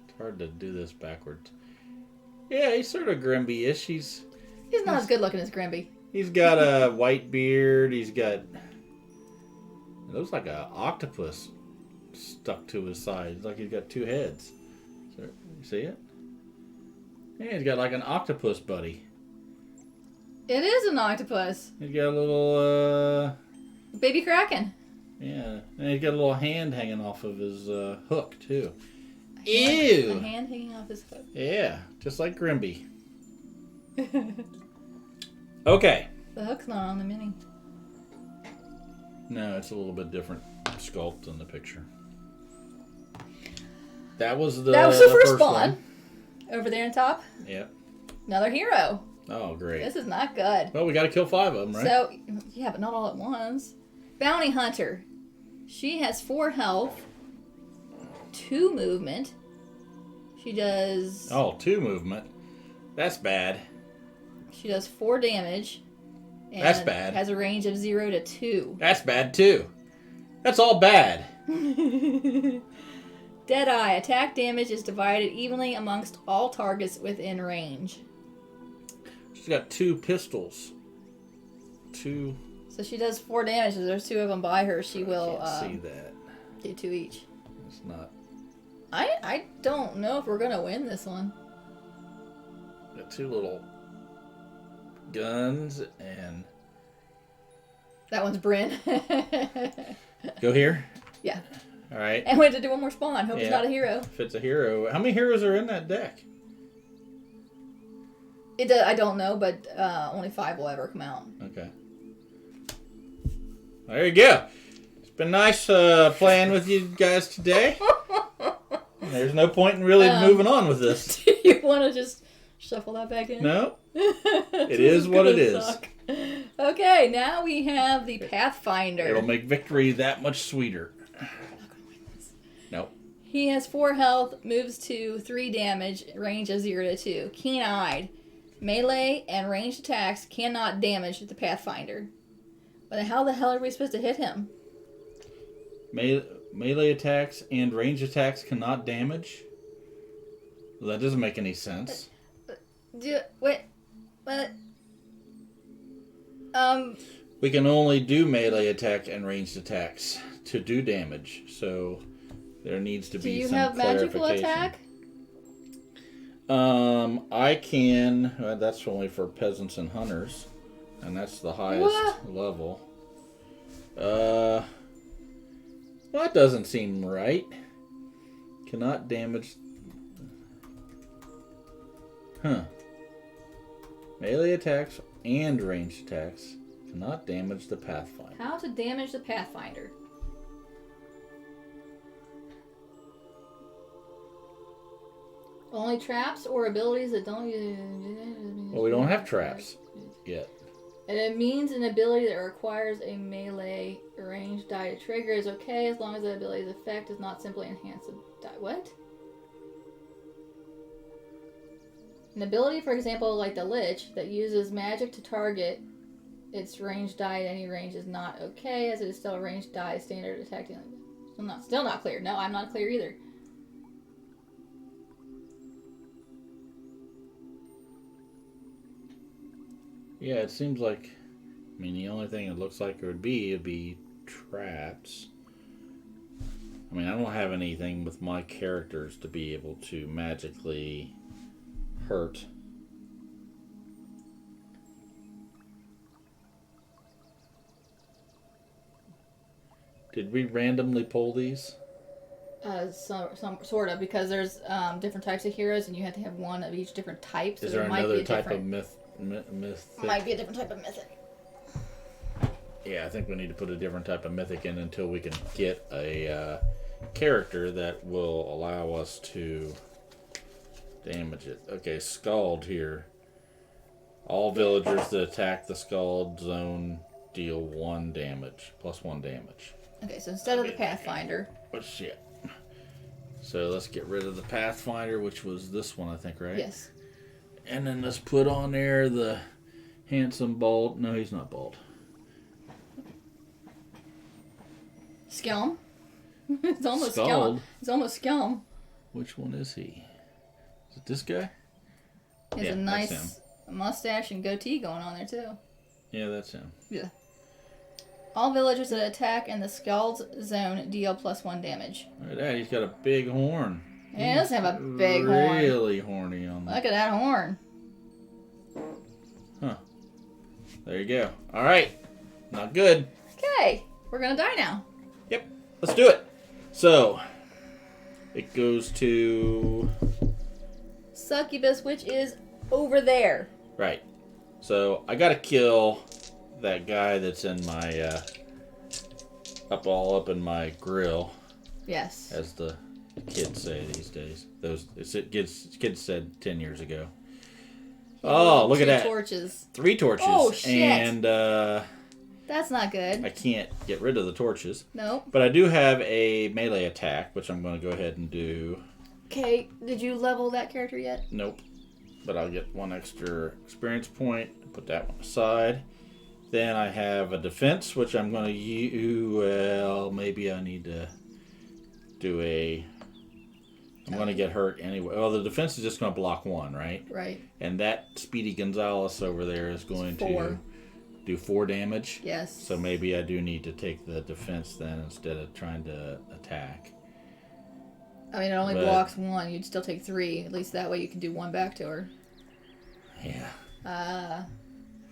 It's hard to do this backwards. Yeah, he's sort of Grimby-ish. He's not as good looking as Grimby. He's got a white beard. He's got... It looks like an octopus stuck to his side. It's like he's got 2 heads. So, you see it? Yeah, he's got like an octopus buddy. It is an octopus. He's got a little, Baby Kraken. Yeah, and he's got a little hand hanging off of his hook, too. Ew! A hand hanging off his hook. Yeah, just like Grimby. Okay. The hook's not on the mini. No, it's a little bit different sculpt in the picture. That was the first spawn. one. Over there on top. Yep. Another hero. Oh, great. This is not good. Well, we got to kill 5 of them, right? So, yeah, but not all at once. Bounty Hunter. She has 4 health, 2 movement. She does... Oh, 2 movement. That's bad. She does 4 damage. And that's bad. Has a range of 0 to 2. That's bad, too. That's all bad. Deadeye. Attack damage is divided evenly amongst all targets within range. She's got 2 pistols. 2... So she does 4 damage. If there's 2 of them by her, she will see that. do 2 each. It's not... I don't know if we're going to win this one. Got 2 little guns and... That one's Bryn. Go here? Yeah. All right. And we have to do one more spawn. Hope it's not a hero. If it's a hero. How many heroes are in that deck? I don't know, but only 5 will ever come out. Okay. There you go. It's been nice playing with you guys today. There's no point in really moving on with this. Do you want to just shuffle that back in? No. It is what it is. Suck. Okay, now we have the Pathfinder. It'll make victory that much sweeter. I'm not going to win this. Nope. He has 4 health, moves to 3 damage, range of 0 to 2. Keen-eyed. Melee and ranged attacks cannot damage the Pathfinder. But how the hell are we supposed to hit him? Melee attacks and range attacks cannot damage? Well, that doesn't make any sense. Wait, what? We can only do melee attack and ranged attacks to do damage, so there needs to be some clarification. Do you have magical attack? I can. That's only for peasants and hunters, and that's the highest level. Well, that doesn't seem right. Cannot damage. Huh. Melee attacks and ranged attacks cannot damage the Pathfinder. How to damage the Pathfinder? Only traps or abilities that don't use... Well, we don't have traps yet. And it means an ability that requires a melee ranged die to trigger is okay as long as the ability's effect does not simply enhance the die. What? An ability, for example, like the Lich, that uses magic to target its ranged die at any range is not okay, as it is still a ranged die standard attack. Still not clear. No, I'm not clear either. Yeah, it seems like... I mean, the only thing it looks like it would be traps. I mean, I don't have anything with my characters to be able to magically hurt. Did we randomly pull these? Some sort of, because there's different types of heroes, and you have to have one of each different type. So Is there another type of mythic? Might be a different type of mythic. Yeah, I think we need to put a different type of mythic in until we can get a character that will allow us to damage it. Okay, Scald here. All villagers that attack the Scald zone deal 1 damage, plus 1 damage. Okay, so instead of the Pathfinder. Oh, shit. So let's get rid of the Pathfinder, which was this one, I think, right? Yes. And then let's put on there the handsome bald. No, he's not bald. Skjelm. It's almost Scald. Skjelm. It's almost Skjelm. Which one is he? Is it this guy? He has a nice mustache and goatee going on there, too. Yeah, that's him. Yeah. All villagers that attack in the Skald's zone deal plus 1 damage. Look at that, he's got a big horn. Yeah, he does have a big horn. Really horny on that. Look at that horn. Huh. There you go. Alright. Not good. Okay. We're going to die now. Yep. Let's do it. So, it goes to... Succubus, which is over there. Right. So, I gotta kill that guy that's in my, all up in my grill. Yes. As the kids say these days. Kids said 10 years ago. Oh, look at that. 2 torches. 3 torches. Oh, shit. And, that's not good. I can't get rid of the torches. Nope. But I do have a melee attack, which I'm going to go ahead and do. Okay, did you level that character yet? Nope. But I'll get 1 extra experience point. Put that one aside. Then I have a defense, which I'm going to use. Well, maybe I need to do I'm going to get hurt anyway. Well, the defense is just going to block 1, right? Right. And that Speedy Gonzalez over there is going to do 4 damage. Yes. So maybe I do need to take the defense then instead of trying to attack. I mean, it only blocks 1. You'd still take 3. At least that way you can do 1 back to her. Yeah. I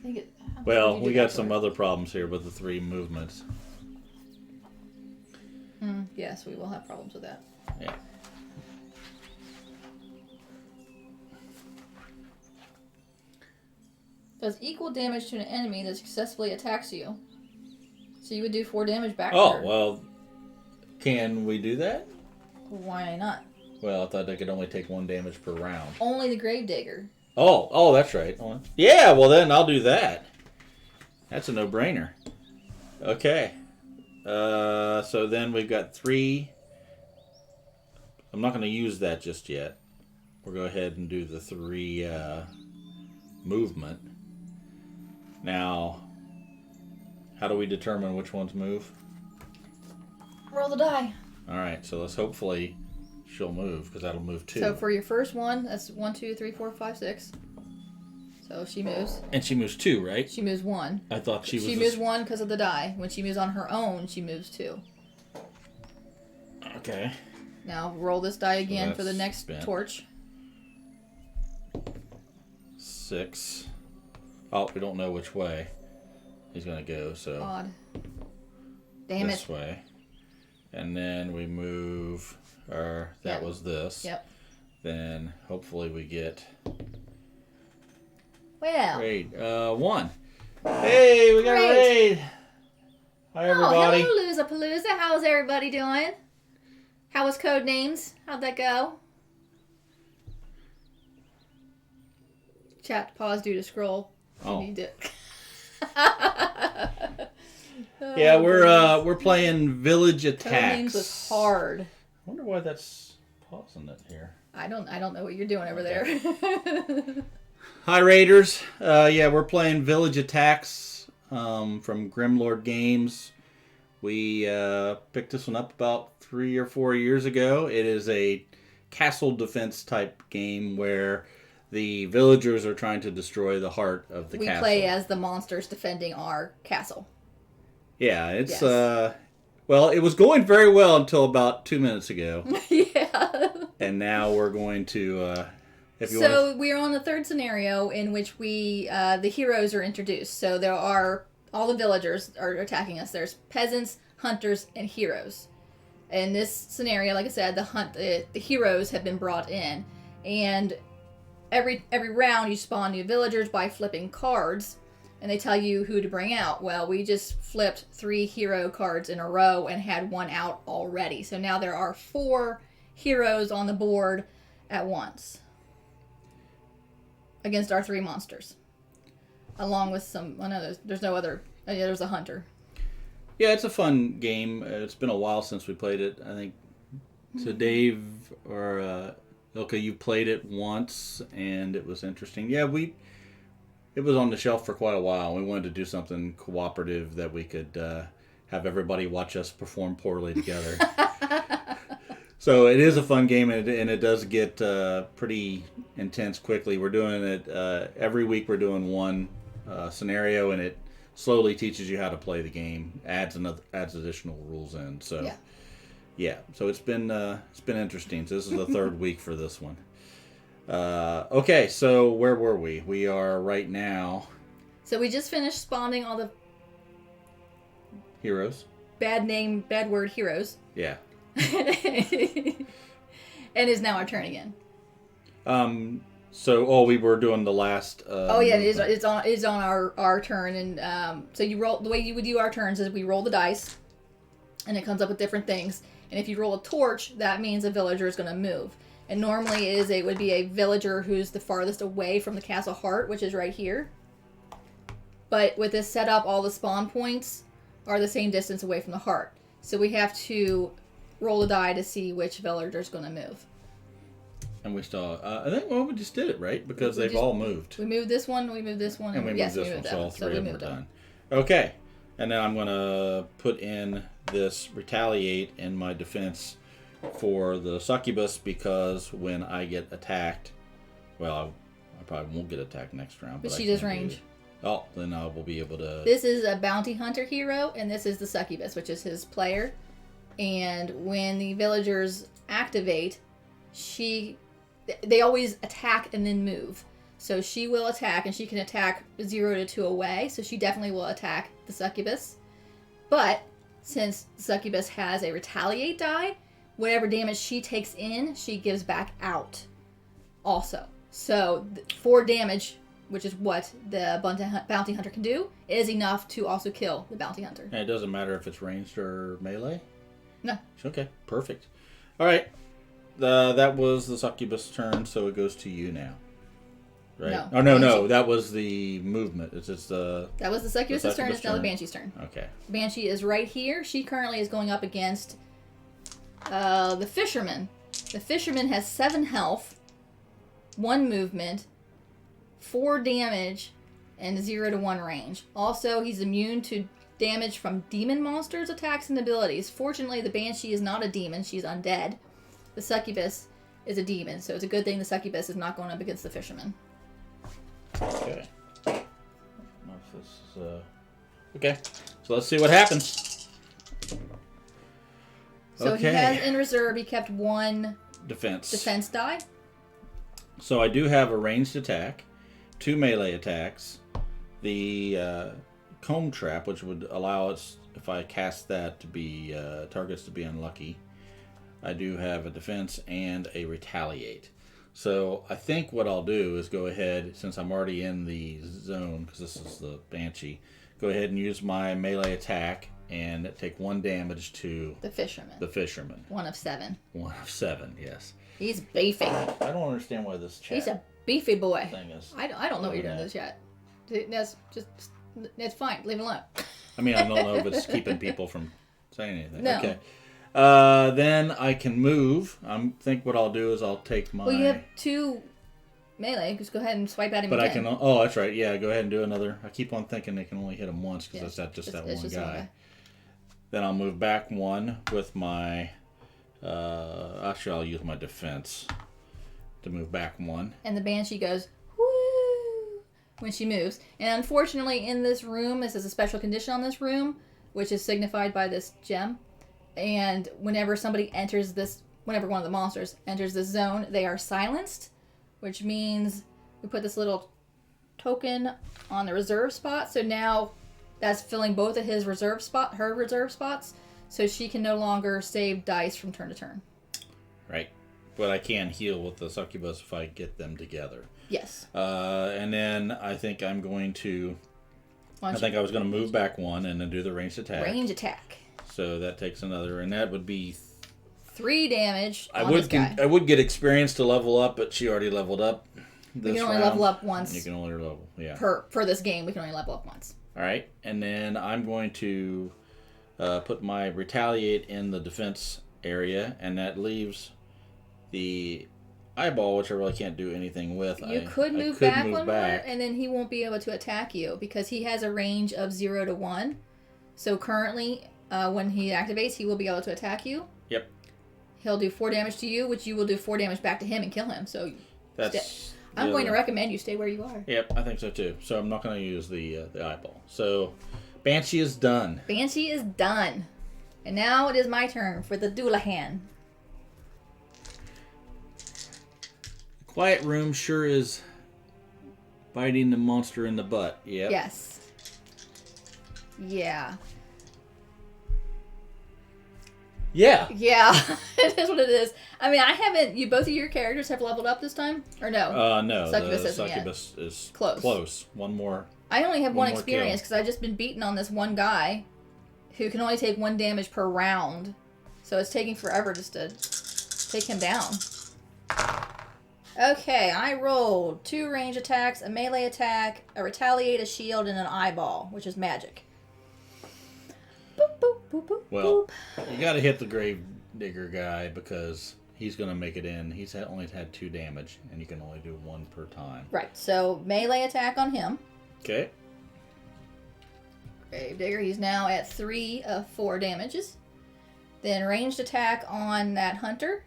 think it... Well, we got some other problems here with the 3 movements. Yes, we will have problems with that. Yeah. Does equal damage to an enemy that successfully attacks you. So you would do 4 damage back to her. Oh, well, can we do that? Why not? Well, I thought they could only take 1 damage per round. Only the Gravedigger. Oh, that's right. Yeah, well then I'll do that. That's a no-brainer. Okay. So then we've got 3. I'm not going to use that just yet. We'll go ahead and do the 3 movement. Now, how do we determine which ones move? Roll the die. All right, so let's hopefully she'll move because that'll move 2. So for your first one, that's 1, 2, 3, 4, 5, 6. So she moves. And she moves 2, right? She moves 1. I thought she was. She moves 1 because of the die. When she moves on her own, she moves 2. Okay. Now roll this die again So for the that's next spent. torch. 6. Oh, we don't know which way he's gonna go. So Odd. Damn this it. way, and then we move. That Yep. was this. Yep. Then hopefully we get Well. raid 1. Hey, we got Great. raid. Hi everybody. Oh, hello, Loozapalooza. How's everybody doing? How was Code Names? How'd that go? Chat pause due to scroll. Oh. You need to... Yeah, we're playing Village Code Attacks. Names was hard. I wonder why that's pausing it here. I don't know what you're doing over there. Hi Raiders. Yeah, we're playing Village Attacks from Grimlord Games. We picked this one up about 3 or 4 years ago. It is a castle defense type game where the villagers are trying to destroy the heart of the castle. We play as the monsters defending our castle. Yeah, it's Yes. well, it was going very well until about 2 minutes ago. Yeah. And now we're going to So we're on the third scenario in which the heroes are introduced. So there are all the villagers are attacking us. There's peasants, hunters, and heroes. In this scenario, like I said, the heroes have been brought in, and every round you spawn new villagers by flipping cards, and they tell you who to bring out. Well, we just flipped 3 hero cards in a row and had 1 out already. So now there are 4 heroes on the board at once against our 3 monsters, along with some. I know there's no other. Yeah, there's a hunter. Yeah, it's a fun game. It's been a while since we played it. I think to Dave or Ilka, you played it once, and it was interesting. Yeah, it was on the shelf for quite a while. We wanted to do something cooperative that we could have everybody watch us perform poorly together. So it is a fun game, and it does get pretty intense quickly. We're doing it every week. We're doing one scenario, and it slowly teaches you how to play the game. Adds additional rules in. So yeah. So it's been interesting. So this is the 3rd week for this one. Okay, so where were we? We are right now. So we just finished spawning all the Heroes. bad word heroes. Yeah. And it's now our turn again. So we were doing the last. It's on our turn, and so you roll. The way you would do our turns is we roll the dice, and it comes up with different things. And if you roll a torch, that means a villager is going to move. And normally it would be a villager who's the farthest away from the castle heart, which is right here. But with this setup, all the spawn points are the same distance away from the heart. So we have to roll a die to see which villager is going to move. And we still, I think, we just did it, right? Because they've all moved. We moved this one, we moved this one, And we moved this one, that so all one. 3 we of them are moved them. done. Okay. And then I'm going to put in this retaliate in my defense for the succubus, because when I get attacked, well, I probably won't get attacked next round. But I she does can range. Then I will be able to... This is a bounty hunter hero, and this is the succubus, which is his player. And when the villagers activate, they always attack and then move. So she will attack, and she can attack 0 to 2 away, so she definitely will attack the succubus. But since the succubus has a retaliate die, whatever damage she takes in, she gives back out also. So 4 damage, which is what the bounty hunter can do, is enough to also kill the bounty hunter. And it doesn't matter if it's ranged or melee? No. Okay, perfect. All right. That was the succubus turn, so it goes to you now. Right? No. Oh, no. That was the movement. It's just the... That was the succubus's turn. succubus It's now the turn. banshee's turn. Okay. Banshee is right here. She currently is going up against the fisherman. The fisherman has 7 health, 1 movement, 4 damage, and 0 to 1 range. Also, he's immune to damage from demon monsters, attacks, and abilities. Fortunately, the Banshee is not a demon. She's undead. The Succubus is a demon, so it's a good thing the Succubus is not going up against the Fisherman. Okay. Okay, so let's see what happens. So okay. He has in reserve, he kept 1 defense die. So I do have a ranged attack, 2 melee attacks, the comb trap, which would allow us, if I cast that, to be targets to be unlucky. I do have a defense and a retaliate. So I think what I'll do is go ahead, since I'm already in the zone, because this is the Banshee, go ahead and use my melee attack and take 1 damage to the Fisherman. 1 of 7. 1 of 7, yes. He's beefy. I don't understand why this chat He's a beefy boy. Thing is. I don't know what you're doing to the chat. That's fine. Leave it alone. I mean, I don't know if it's keeping people from saying anything. No. Okay. Then I can move. I think what I'll do is I'll take my... Well, you have 2 melee. Just go ahead and swipe at him But again. I can... Oh, that's right. Yeah, go ahead and do another. I keep on thinking they can only hit him once because that's just that one guy. Then I'll move back 1 with my... actually, I'll use my defense to move back 1. And the Banshee goes, woo, when she moves. And unfortunately, in this room, this is a special condition on this room, which is signified by this gem. And whenever whenever one of the monsters enters this zone, they are silenced, which means we put this little token on the reserve spot. So now that's filling both of her reserve spots, so she can no longer save dice from turn to turn. Right. But I can heal with the Succubus if I get them together. Yes. And then I think I'm going to... I was going to move back 1 and then do the ranged attack. Range attack. So that takes another, and that would be 3 damage on this guy. I would get experience to level up, but she already leveled up. You can only level up once. You can only level, yeah. For this game, we can only level up once. All right, and then I'm going to put my retaliate in the defense area, and that leaves the eyeball, which I really can't do anything with. You could move back one more, and then he won't be able to attack you because he has a range of 0 to 1. So currently, when he activates, he will be able to attack you. Yep. He'll do 4 damage to you, which you will do 4 damage back to him and kill him. So I'm going to recommend you stay where you are. Yep, I think so too. So I'm not going to use the eyeball. So Banshee is done. Banshee is done. And now it is my turn for the Doulahan. Quiet Room sure is biting the monster in the butt. Yep. Yes. Yeah. Yeah. Yeah, it is what it is. I mean, I haven't... both of your characters have leveled up this time? Or no? No. Succubus the Succubus is close. One more. I only have one experience because I've just been beaten on this one guy who can only take 1 damage per round. So it's taking forever just to take him down. Okay, I rolled 2 range attacks, a melee attack, a retaliate, a shield, and an eyeball, which is magic. Boop, boop, boop, boop, well, you got to hit the grave digger guy because he's going to make it in. He's only had 2 damage, and you can only do 1 per time. Right, so melee attack on him. Okay. Grave digger, he's now at 3 of 4 damages. Then ranged attack on that hunter.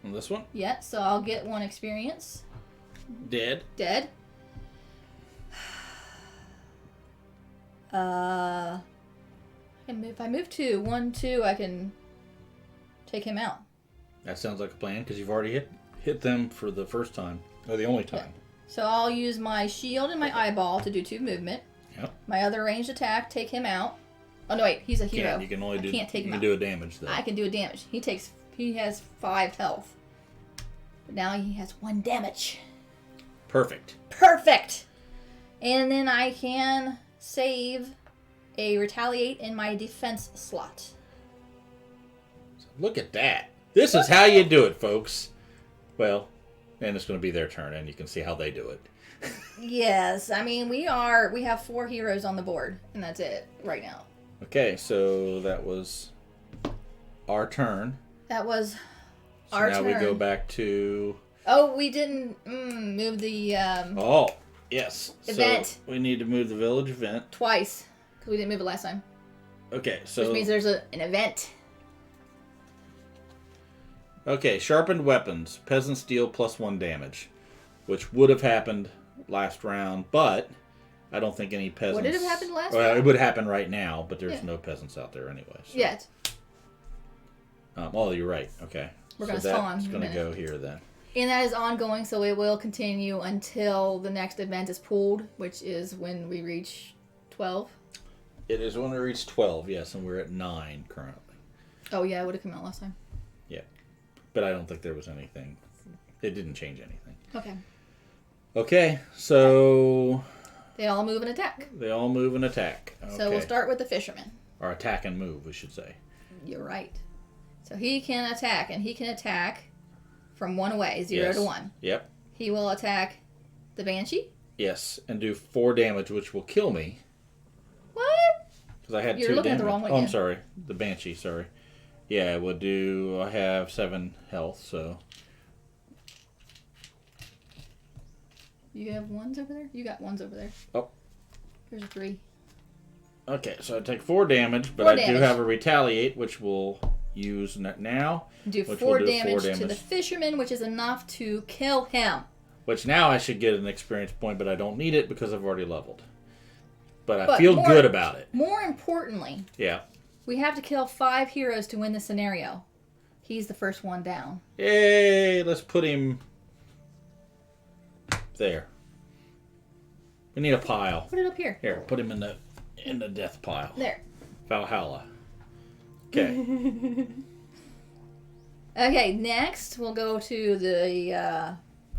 On this one? Yeah, so I'll get 1 experience. Dead. If I move 2, 1, 2, I can take him out. That sounds like a plan because you've already hit them for the first time, or the only time. Yeah. So I'll use my shield and my eyeball to do 2 movement. Yep. My other ranged attack, take him out. Oh no, wait, he's a hero. You can only do. Can't take him out. You can do a damage though. I can do a damage. He has 5 health. But now he has 1 damage. Perfect. And then I can save a retaliate in my defense slot. Look at that. This is how you do it, folks. Well, and it's going to be their turn, and you can see how they do it. Yes, I mean, we have 4 heroes on the board, and that's it right now. Okay, so that was our turn. That was our turn. Now we go back to... Oh, we didn't move the... Yes. Event. So we need to move the village event. Twice. Because we didn't move it last time. Okay, so... Which means there's an event. Okay, sharpened weapons. Peasants deal +1 damage. Which would have happened last round, but I don't think any peasants... Would it have happened last round? round? It would happen right now, but there's no peasants out there anyway. So. Yet. Oh, you're right. Okay. We're going to spawn. It's going to go here then. And that is ongoing, so it will continue until the next event is pulled, which is when we reach 12. It is when we reach 12, yes, and we're at 9 currently. Oh, yeah, it would have come out last time. Yeah. But I don't think there was anything. It didn't change anything. Okay. Okay, so... They all move and attack. They all move and attack. Okay. So we'll start with the fisherman. Or attack and move, we should say. You're right. So he can attack, and he can attack from 1 away, 0 to 1. Yep. He will attack the banshee. Yes, and do 4 damage, which will kill me. What? Because I had 2 damage. You're looking at the wrong one. Oh, I'm sorry. The banshee, sorry. Yeah, it would do... I have 7 health, so... You have 1s over there? You got 1s over there. Oh. Here's a 3. Okay, so I take 4 damage, but I do have a retaliate, which we'll use now. Do 4 damage to the fisherman, which is enough to kill him. Which now I should get an experience point, but I don't need it because I've already leveled. But I feel good about it. More importantly, we have to kill 5 heroes to win the scenario. He's the first one down. Yay! Let's put him there. We need a pile. Put it up here. Here, put him in the death pile. There. Valhalla. Okay. Okay, next we'll go to the,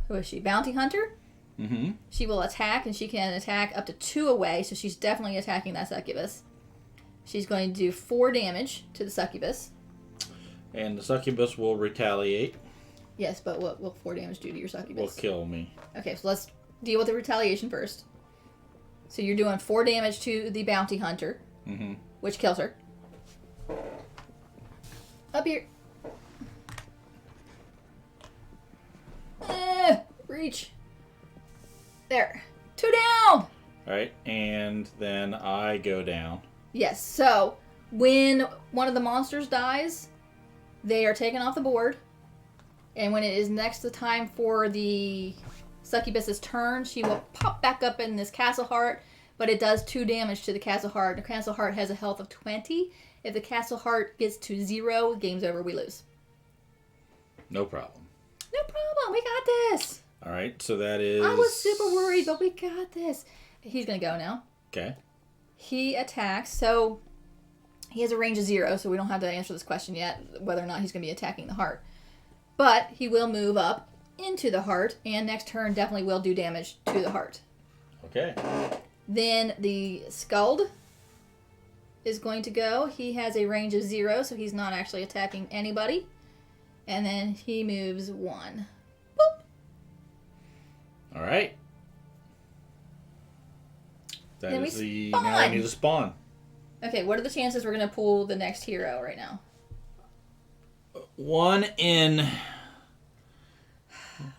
who is she? Bounty Hunter. Mm-hmm. She will attack, and she can attack up to 2 away, so she's definitely attacking that succubus. She's going to do 4 damage to the succubus. And the succubus will retaliate. Yes, but what will 4 damage do to your succubus? Will kill me. Okay, so let's deal with the retaliation first. So you're doing 4 damage to the bounty hunter, which kills her. Up here. Reach. There. 2 down! Alright, and then I go down. Yes, so when one of the monsters dies, they are taken off the board. And when it is next to time for the succubus's turn, she will pop back up in this castle heart, but it does 2 damage to the castle heart. The castle heart has a health of 20. If the castle heart gets to 0, game's over, we lose. No problem. No problem, we got this. All right, so that is... I was super worried, but we got this. He's going to go now. Okay. He attacks, so he has a range of 0, so we don't have to answer this question yet, whether or not he's going to be attacking the heart. But he will move up into the heart, and next turn definitely will do damage to the heart. Okay. Then the Skald is going to go. He has a range of 0, so he's not actually attacking anybody. And then he moves 1. Boop. All right. That then is the... spawn. Now I need to spawn. Okay, what are the chances we're going to pull the next hero right now? 1 in...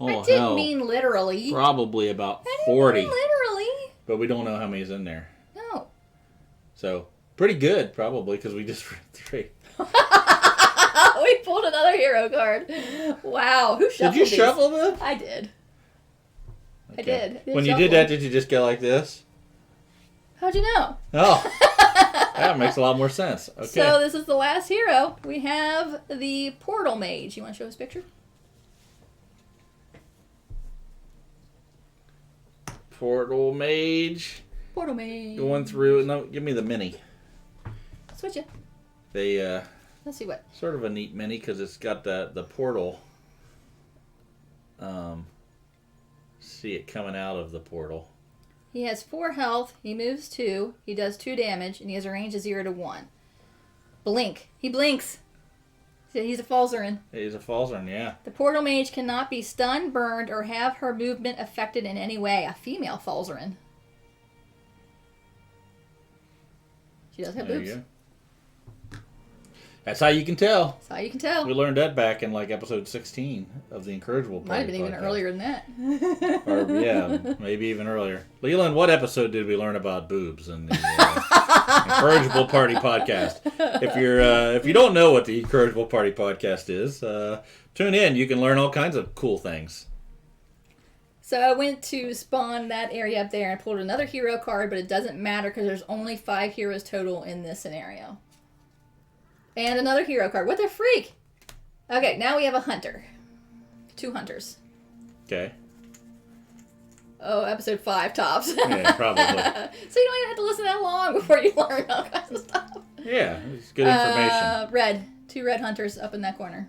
I didn't mean literally. Probably about I didn't 40. mean literally. But we don't know how many's in there. No. So, pretty good, probably, because we just read 3. We pulled another hero card. Wow. Who shuffled Did you these? shuffle them? I did. Okay. I did. When you did that, did you just go like this? How'd you know? Oh. That makes a lot more sense. Okay. So this is the last hero. We have the Portal Mage. You want to show his picture? Portal Mage. Portal Mage. Going through. No, give me the mini. Switch it. They, Let's see what. sort of a neat mini because it's got the portal. See it coming out of the portal. He has 4 health. He moves 2. He does 2 damage, and he has a range of 0 to 1. Blink. He blinks. So he's a Falzarin. He's a Falzarin, yeah. The Portal Mage cannot be stunned, burned, or have her movement affected in any way. A female Falzarin. She does have boobs. You go. That's how you can tell. That's how you can tell. We learned that back in like episode 16 of the Encourageable Party. Might have been even podcast. earlier than that. Or yeah, maybe even earlier. Leland, what episode did we learn about boobs in the Encourageable Party podcast? If you don't know what the Encourageable Party podcast is, tune in. You can learn all kinds of cool things. So I went to spawn that area up there and pulled another hero card, but it doesn't matter because there's only 5 heroes total in this scenario. And another hero card. What the freak? Okay, now we have a hunter. 2 hunters. Okay. Oh, episode 5 tops. Yeah, probably. So you don't even have to listen that long before you learn all kinds of stuff. Yeah, it's good information. Red. 2 red hunters up in that corner.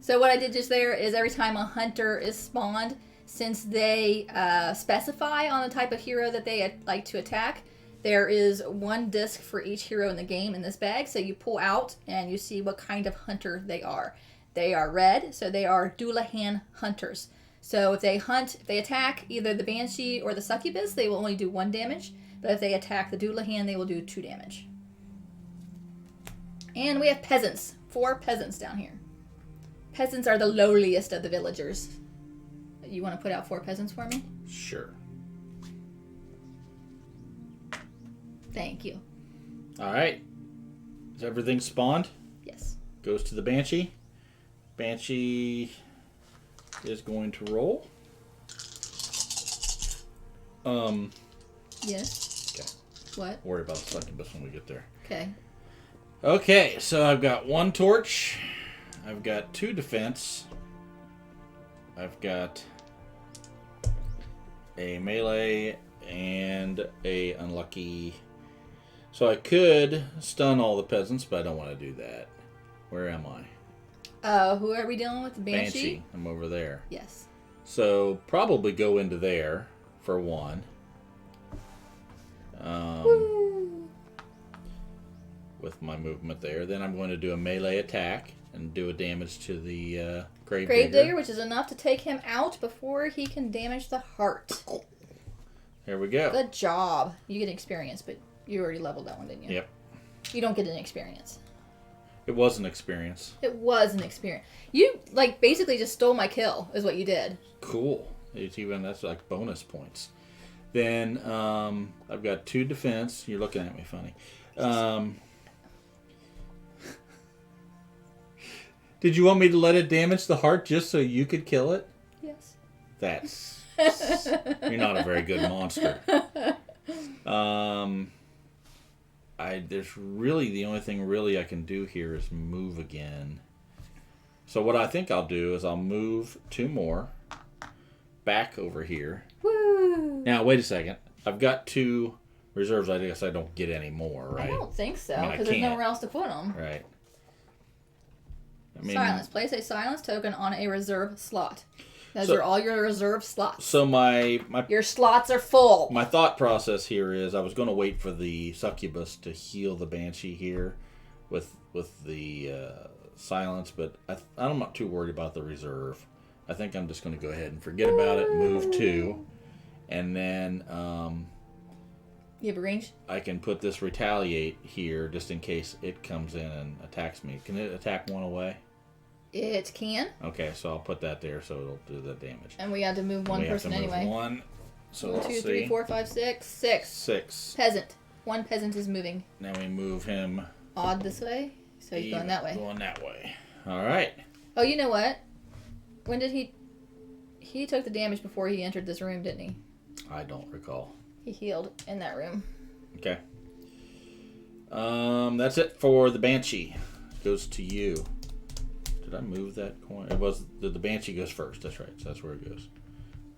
So what I did just there is every time a hunter is spawned, since they specify on the type of hero that they like to attack, there is 1 disc for each hero in the game in this bag. So you pull out and you see what kind of hunter they are. They are red, so they are Dullahan hunters. So if they attack either the Banshee or the Succubus, they will only do 1 damage. But if they attack the Dullahan, they will do 2 damage. And we have peasants. 4 peasants down here. Peasants are the lowliest of the villagers. You want to put out 4 peasants for me? Sure. Thank you. All right. Is everything spawned? Yes. Goes to the Banshee. Banshee is going to roll. Yes. Okay. What? Worry about the succubus when we get there. Okay. Okay, so I've got 1 torch. I've got 2 defense. I've got a melee and a unlucky. So I could stun all the peasants, but I don't want to do that. Where am I? Who are we dealing with? The Banshee? I'm over there. Yes. So probably go into there for 1. Woo. With my movement there. Then I'm going to do a melee attack and do a damage to the Gravedigger, which is enough to take him out before he can damage the heart. There we go. Good job. You get experience, but you already leveled that one, didn't you? Yep. You don't get an experience. It was an experience. It was an experience. You, basically just stole my kill, is what you did. Cool. That's like bonus points. Then I've got 2 defense. You're looking at me funny. Did you want me to let it damage the heart just so you could kill it? Yes. That's... You're not a very good monster. There's really... The only thing really I can do here is move again. So what I think I'll do is I'll move 2 more back over here. Woo! Now, wait a second. I've got 2 reserves. I guess I don't get any more, right? I don't think so, I mean, because there's nowhere else to put them. Right. Silence. Place a silence token on a reserve slot. Those are all your reserve slots. So your slots are full. My thought process here is I was going to wait for the succubus to heal the Banshee here with the silence, but I'm not too worried about the reserve. I think I'm just going to go ahead and forget about it, move 2, and then you have a range? I can put this retaliate here just in case it comes in and attacks me. Can it attack 1 away? It can. Okay, so I'll put that there so it'll do the damage. And we had to move 1 person anyway. 1. So 1, 2, 3, 4, 5, 6. 6. Peasant. 1 peasant is moving. Now we move him odd this way, so he's going that way. Going that way. All right. Oh, you know what? When did he took the damage before he entered this room, didn't he? I don't recall. He healed in that room. Okay. That's it for the Banshee. Goes to you. Did I move that coin? The Banshee goes first. That's right. So that's where it goes.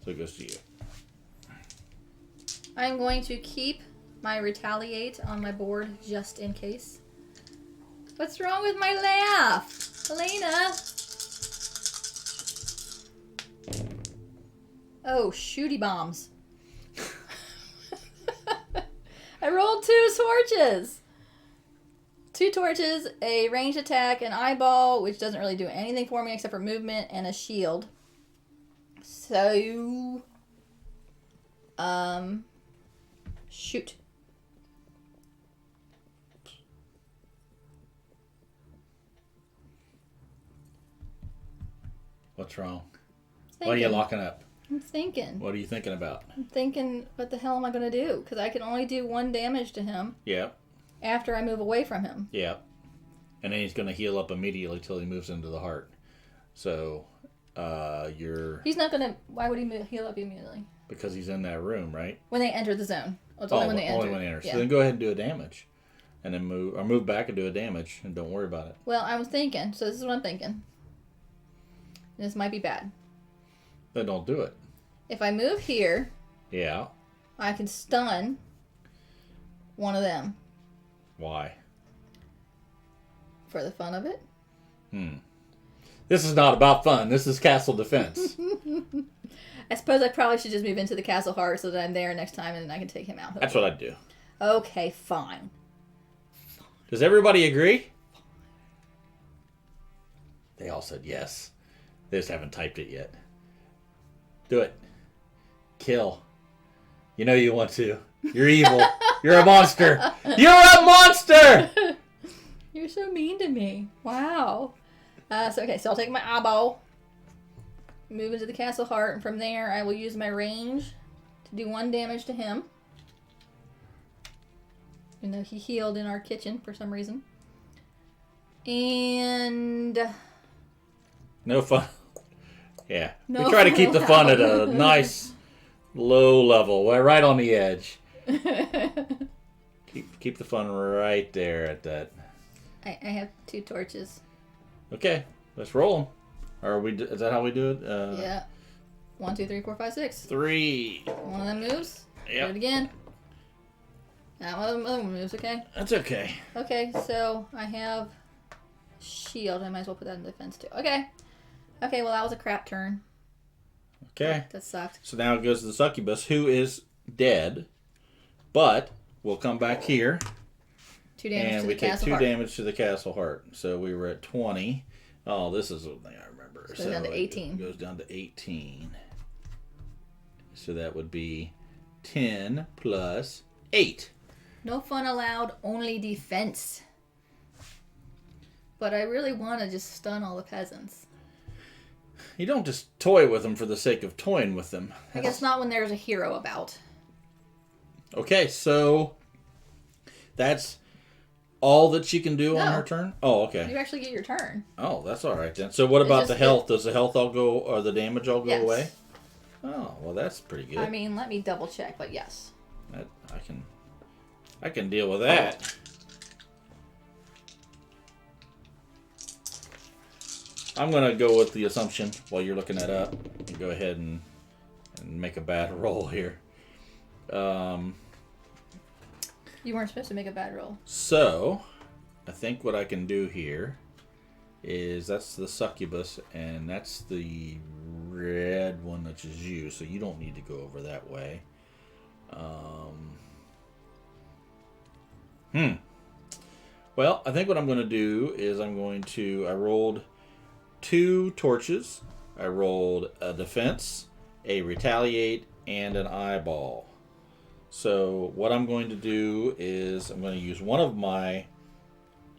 So it goes to you. I'm going to keep my retaliate on my board just in case. What's wrong with my laugh? Elena? Oh, shooty bombs. I rolled 2 torches. 2 torches, a ranged attack, an eyeball, which doesn't really do anything for me except for movement, and a shield. So, shoot. What's wrong? Thinking. Why are you locking up? I'm thinking. What are you thinking about? I'm thinking, what the hell am I going to do? Because I can only do 1 damage to him. Yep. After I move away from him. Yep. And then he's going to heal up immediately till he moves into the heart. So, you're... He's not going to... Why would he heal up immediately? Because he's in that room, right? When they enter the zone. Oh, it's only when they enter. Only when they enter. Yeah. So then go ahead and do a damage. And then move back and do a damage. And don't worry about it. Well, I was thinking. So this is what I'm thinking. This might be bad. Then don't do it. If I move here... Yeah. I can stun one of them. Why? For the fun of it. This is not about fun. This is castle defense. I suppose I probably should just move into the castle heart so that I'm there next time and then I can take him out. That's what I'd do. Okay, fine. Does everybody agree? They all said yes. They just haven't typed it yet. Do it. Kill. You know you want to. You're evil. You're a monster. You're a monster! You're so mean to me. Wow. So I'll take my eyeball, move into the castle heart, and from there I will use my range to do 1 damage to him. Even though he healed in our kitchen for some reason. And... No fun. Yeah. No We try to fun keep the fun at a nice low level. We're right on the edge. Keep the fun right there at that. I have 2 torches. Okay, let's roll them. Is that how we do it? Yeah. 1, 2, 3, 4, 5, 6. 3. One of them moves. Yep. Do it again. That one other one moves, okay? That's okay. Okay, so I have shield. I might as well put that in defense too. Okay. Okay, well that was a crap turn. Okay. That sucked. So now it goes to the succubus, who is dead, but we'll come back here. 2 damage and to we the take castle 2 heart. damage to the castle heart. So we were at 20. Oh, this is one thing I remember. So down to 18. It goes down to 18. So that would be 10 plus 8. No fun allowed, only defense. But I really want to just stun all the peasants. You don't just toy with them for the sake of toying with them. I guess not when there's a hero about. Okay, so that's all that she can do on No. her turn? Oh, okay. You actually get your turn. Oh, that's all right then. So what about just the health? Does the health all go, or the damage all go Yes. away? Oh, well, that's pretty good. I mean, let me double check, but yes. I can deal with that. I'm gonna go with the assumption while you're looking that up. And go ahead and make a bad roll here. You weren't supposed to make a bad roll. So, I think what I can do here is that's the succubus, and that's the red one, which is you. So you don't need to go over that way. Well, I think what I'm going to do is I rolled 2 torches. I rolled a defense, a retaliate, and an eyeball. So what I'm going to do is I'm going to use one of my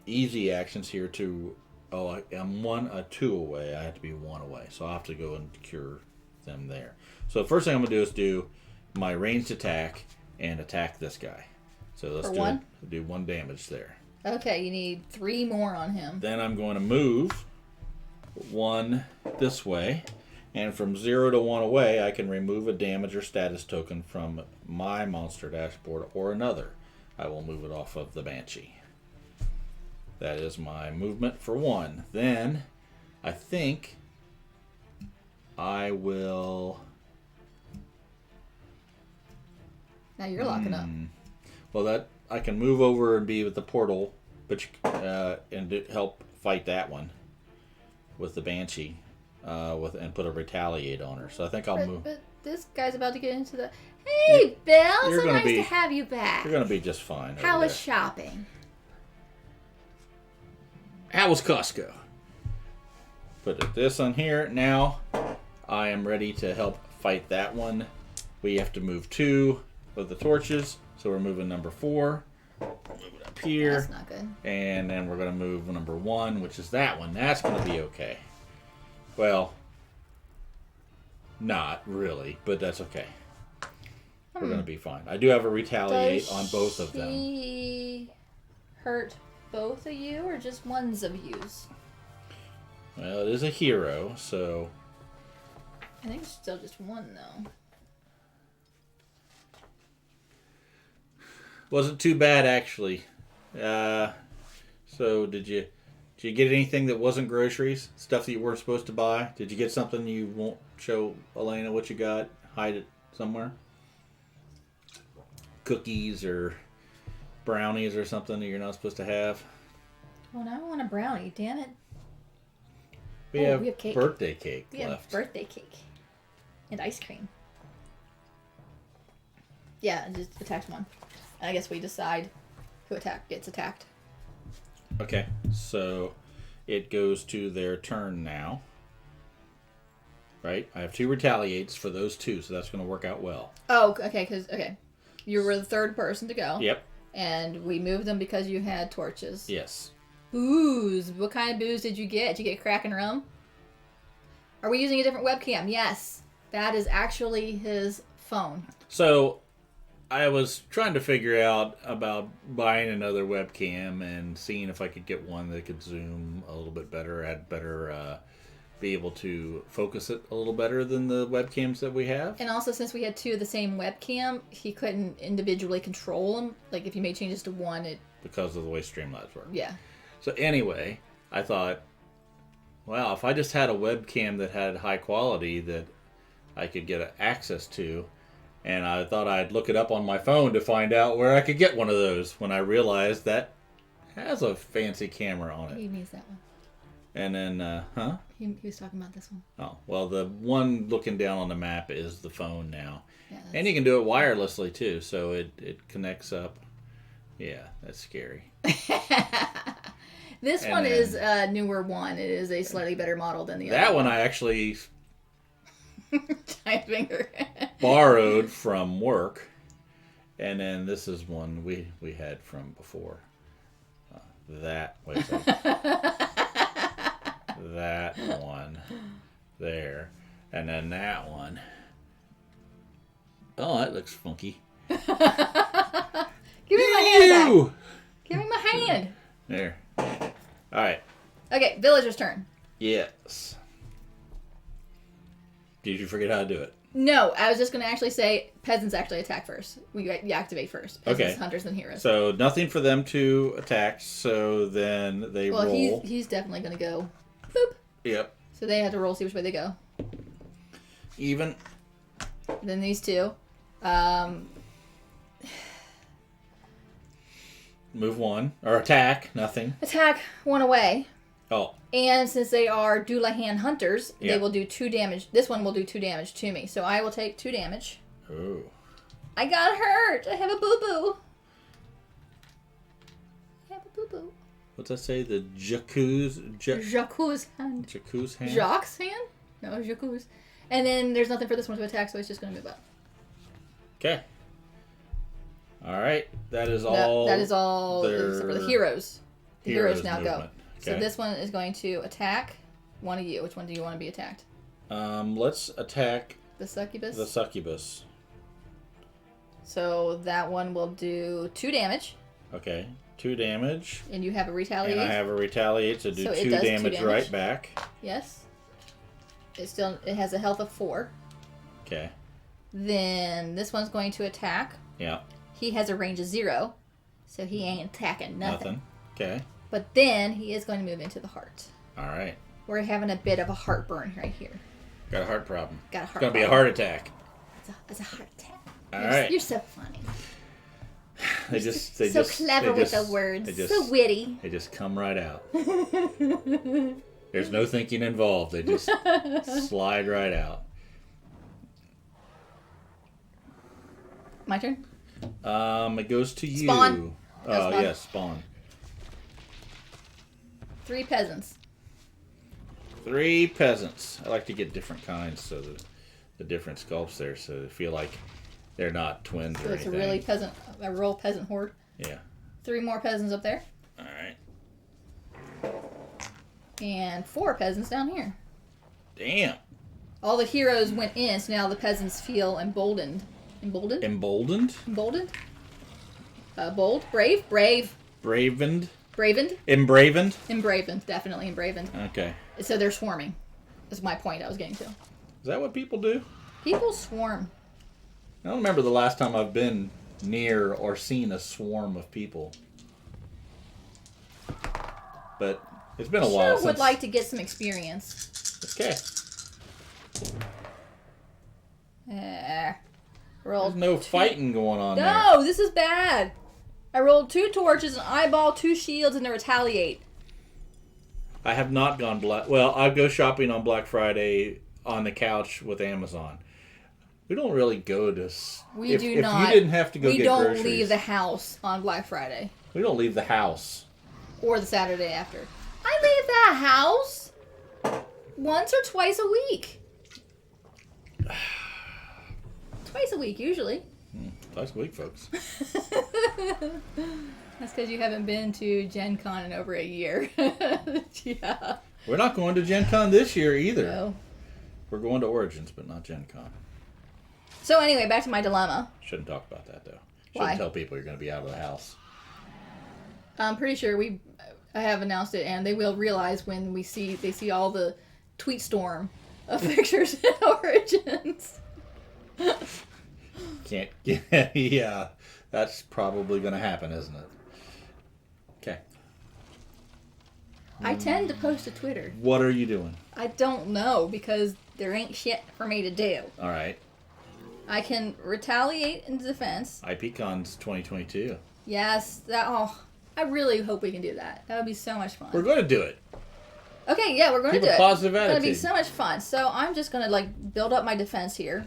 easy actions here to... Oh, I'm 2 away. I have to be 1 away. So I'll have to go and cure them there. So the first thing I'm going to do is do my ranged attack and attack this guy. So let's do 1 damage there. Okay, you need 3 more on him. Then I'm going to move 1 this way. And from 0 to 1 away, I can remove a damage or status token from my monster dashboard or another. I will move it off of the Banshee. That is my movement for 1. Then, I think I will... Now you're locking up. Well, that I can move over and be with the portal, but help fight that one with the Banshee. And put a retaliate on her. So I think I'll move. But this guy's about to get into the... Hey, Bill! You're So gonna nice to have you back. You're going to be just fine. How was shopping? How was Costco? Put this on here. Now I am ready to help fight that one. We have to move 2 of the torches. So we're moving number 4. Move it up here. That's not good. And then we're going to move number 1, which is that one. That's going to be okay. Well, not really, but that's okay. We're going to be fine. I do have a retaliate on both of them. Does she hurt both of you or just ones of yous? Well, it is a hero, so... I think it's still just one, though. Wasn't too bad, actually. So, did you get anything that wasn't groceries? Stuff that you weren't supposed to buy? Did you get something you won't show Elena what you got? Hide it somewhere? Cookies or brownies or something that you're not supposed to have? Oh, now I want a brownie. Damn it. We have cake. birthday cake We left. have birthday cake. And ice cream. Yeah, it just attacks one. And I guess we decide who gets attacked. Okay, so it goes to their turn now. Right? I have 2 retaliates for those 2, so that's going to work out well. Oh, okay, okay. You were the third person to go. Yep. And we moved them because you had torches. Yes. Booze. What kind of booze did you get? Did you get crack and rum? Are we using a different webcam? Yes. That is actually his phone. So, I was trying to figure out about buying another webcam and seeing if I could get one that could zoom a little bit better, be able to focus it a little better than the webcams that we have. And also, since we had 2 of the same webcam, he couldn't individually control them. Like, if you made changes to one, Because of the way Streamlabs work. Yeah. So anyway, I thought, wow, if I just had a webcam that had high quality that I could get access to, and I thought I'd look it up on my phone to find out where I could get one of those when I realized that has a fancy camera on it. He needs that one. And then, He was talking about this one. Oh, well, the one looking down on the map is the phone now. Yeah, and you can do it wirelessly, too, so it connects up. Yeah, that's scary. This one is a newer one. It is a slightly better model than the other. That one I actually giant finger. borrowed from work. And then this is one we had from before. Wait a second. That one there. And then that one. Oh, that looks funky. Give me my hand back. Give me my hand. There. All right. Okay, villager's turn. Yes. Did you forget how to do it? No, I was just going to actually say peasants actually attack first. You activate first. Peasants, Okay. hunters, and heroes. So nothing for them to attack. So then they roll. Well, he's definitely going to go boop. Yep. So they have to roll, see which way they go. Even. Then these 2. Move 1. Or attack. Nothing. Attack 1 away. Oh. And since they are Doulahan hunters, Yeah. they will do 2 damage. This one will do 2 damage to me. So I will take 2 damage. Oh. I got hurt. I have a boo-boo. What's that say? The Jacques? Jacques' hand. Jacques hand? Jacques' hand? No, Jacques. And then there's nothing for this one to attack, so it's just going to move up. Okay. All right. That is all. That is all except for the heroes. The heroes now go. movement. So Okay. this one is going to attack one of you. Which one do you want to be attacked? Let's attack The succubus? the succubus. So that one will do 2 damage. Okay. 2 damage. And you have a retaliate. And I have a retaliate to do So it 2 does 2 damage damage. right back. Yes. It has a health of 4. Okay. Then this one's going to attack. Yeah. He has a range of 0. So he ain't attacking nothing. Okay. But then he is going to move into the heart. All right. We're having a bit of a heartburn right here. Got a heart problem. Got a heart It's going to be a problem. heart attack. It's a heart attack. All right. You're so funny. They So clever with the words. So witty. They just come right out. There's no thinking involved. They just slide right out. My turn? It goes to you. Spawn. Oh, Spawn. yes, spawn. 3 peasants. 3 peasants. I like to get different kinds so that the different sculpts there so they feel like they're not twins So or it's anything. a real peasant horde. Yeah. 3 more peasants up there. All right. And 4 peasants down here. Damn. All the heroes went in, so now the peasants feel emboldened. Emboldened? Emboldened? Emboldened? Bold? Brave? Brave. Bravened? Bravened? Embravened? Embravened. Definitely embravened. Okay. So they're swarming. That's my point I was getting to. Is that what people do? People swarm. I don't remember the last time I've been near or seen a swarm of people. But it's been a while since... would like to get some experience. Okay. Rolled There's no fighting going on there. No, this is bad. I rolled 2 torches, an eyeball, 2 shields, and to retaliate. I have not gone black. Well, I go shopping on Black Friday on the couch with Amazon. We don't really go to... We do not. If you didn't have to go get groceries... We don't leave the house on Black Friday. We don't leave the house. Or the Saturday after. I leave the house once or twice a week. Twice a week, usually. Twice a week, folks. That's because you haven't been to Gen Con in over a year. Yeah. We're not going to Gen Con this year either. No. We're going to Origins, but not Gen Con. So anyway, back to my dilemma. Shouldn't talk about that, though. Why? Shouldn't tell people you're going to be out of the house. I'm pretty sure I have announced it, and they will realize when they see all the tweet storm of pictures in Origins. Can't. Yeah, that's probably going to happen, isn't it? Okay. I tend to post to Twitter. What are you doing? I don't know, because there ain't shit for me to do. All right. I can retaliate in defense. IPCon's 2022. Yes, I really hope we can do that. That would be so much fun. We're going to do it. Okay, yeah, we're going to do it. Keep a positive attitude. It's going to be so much fun. So I'm just going to build up my defense here.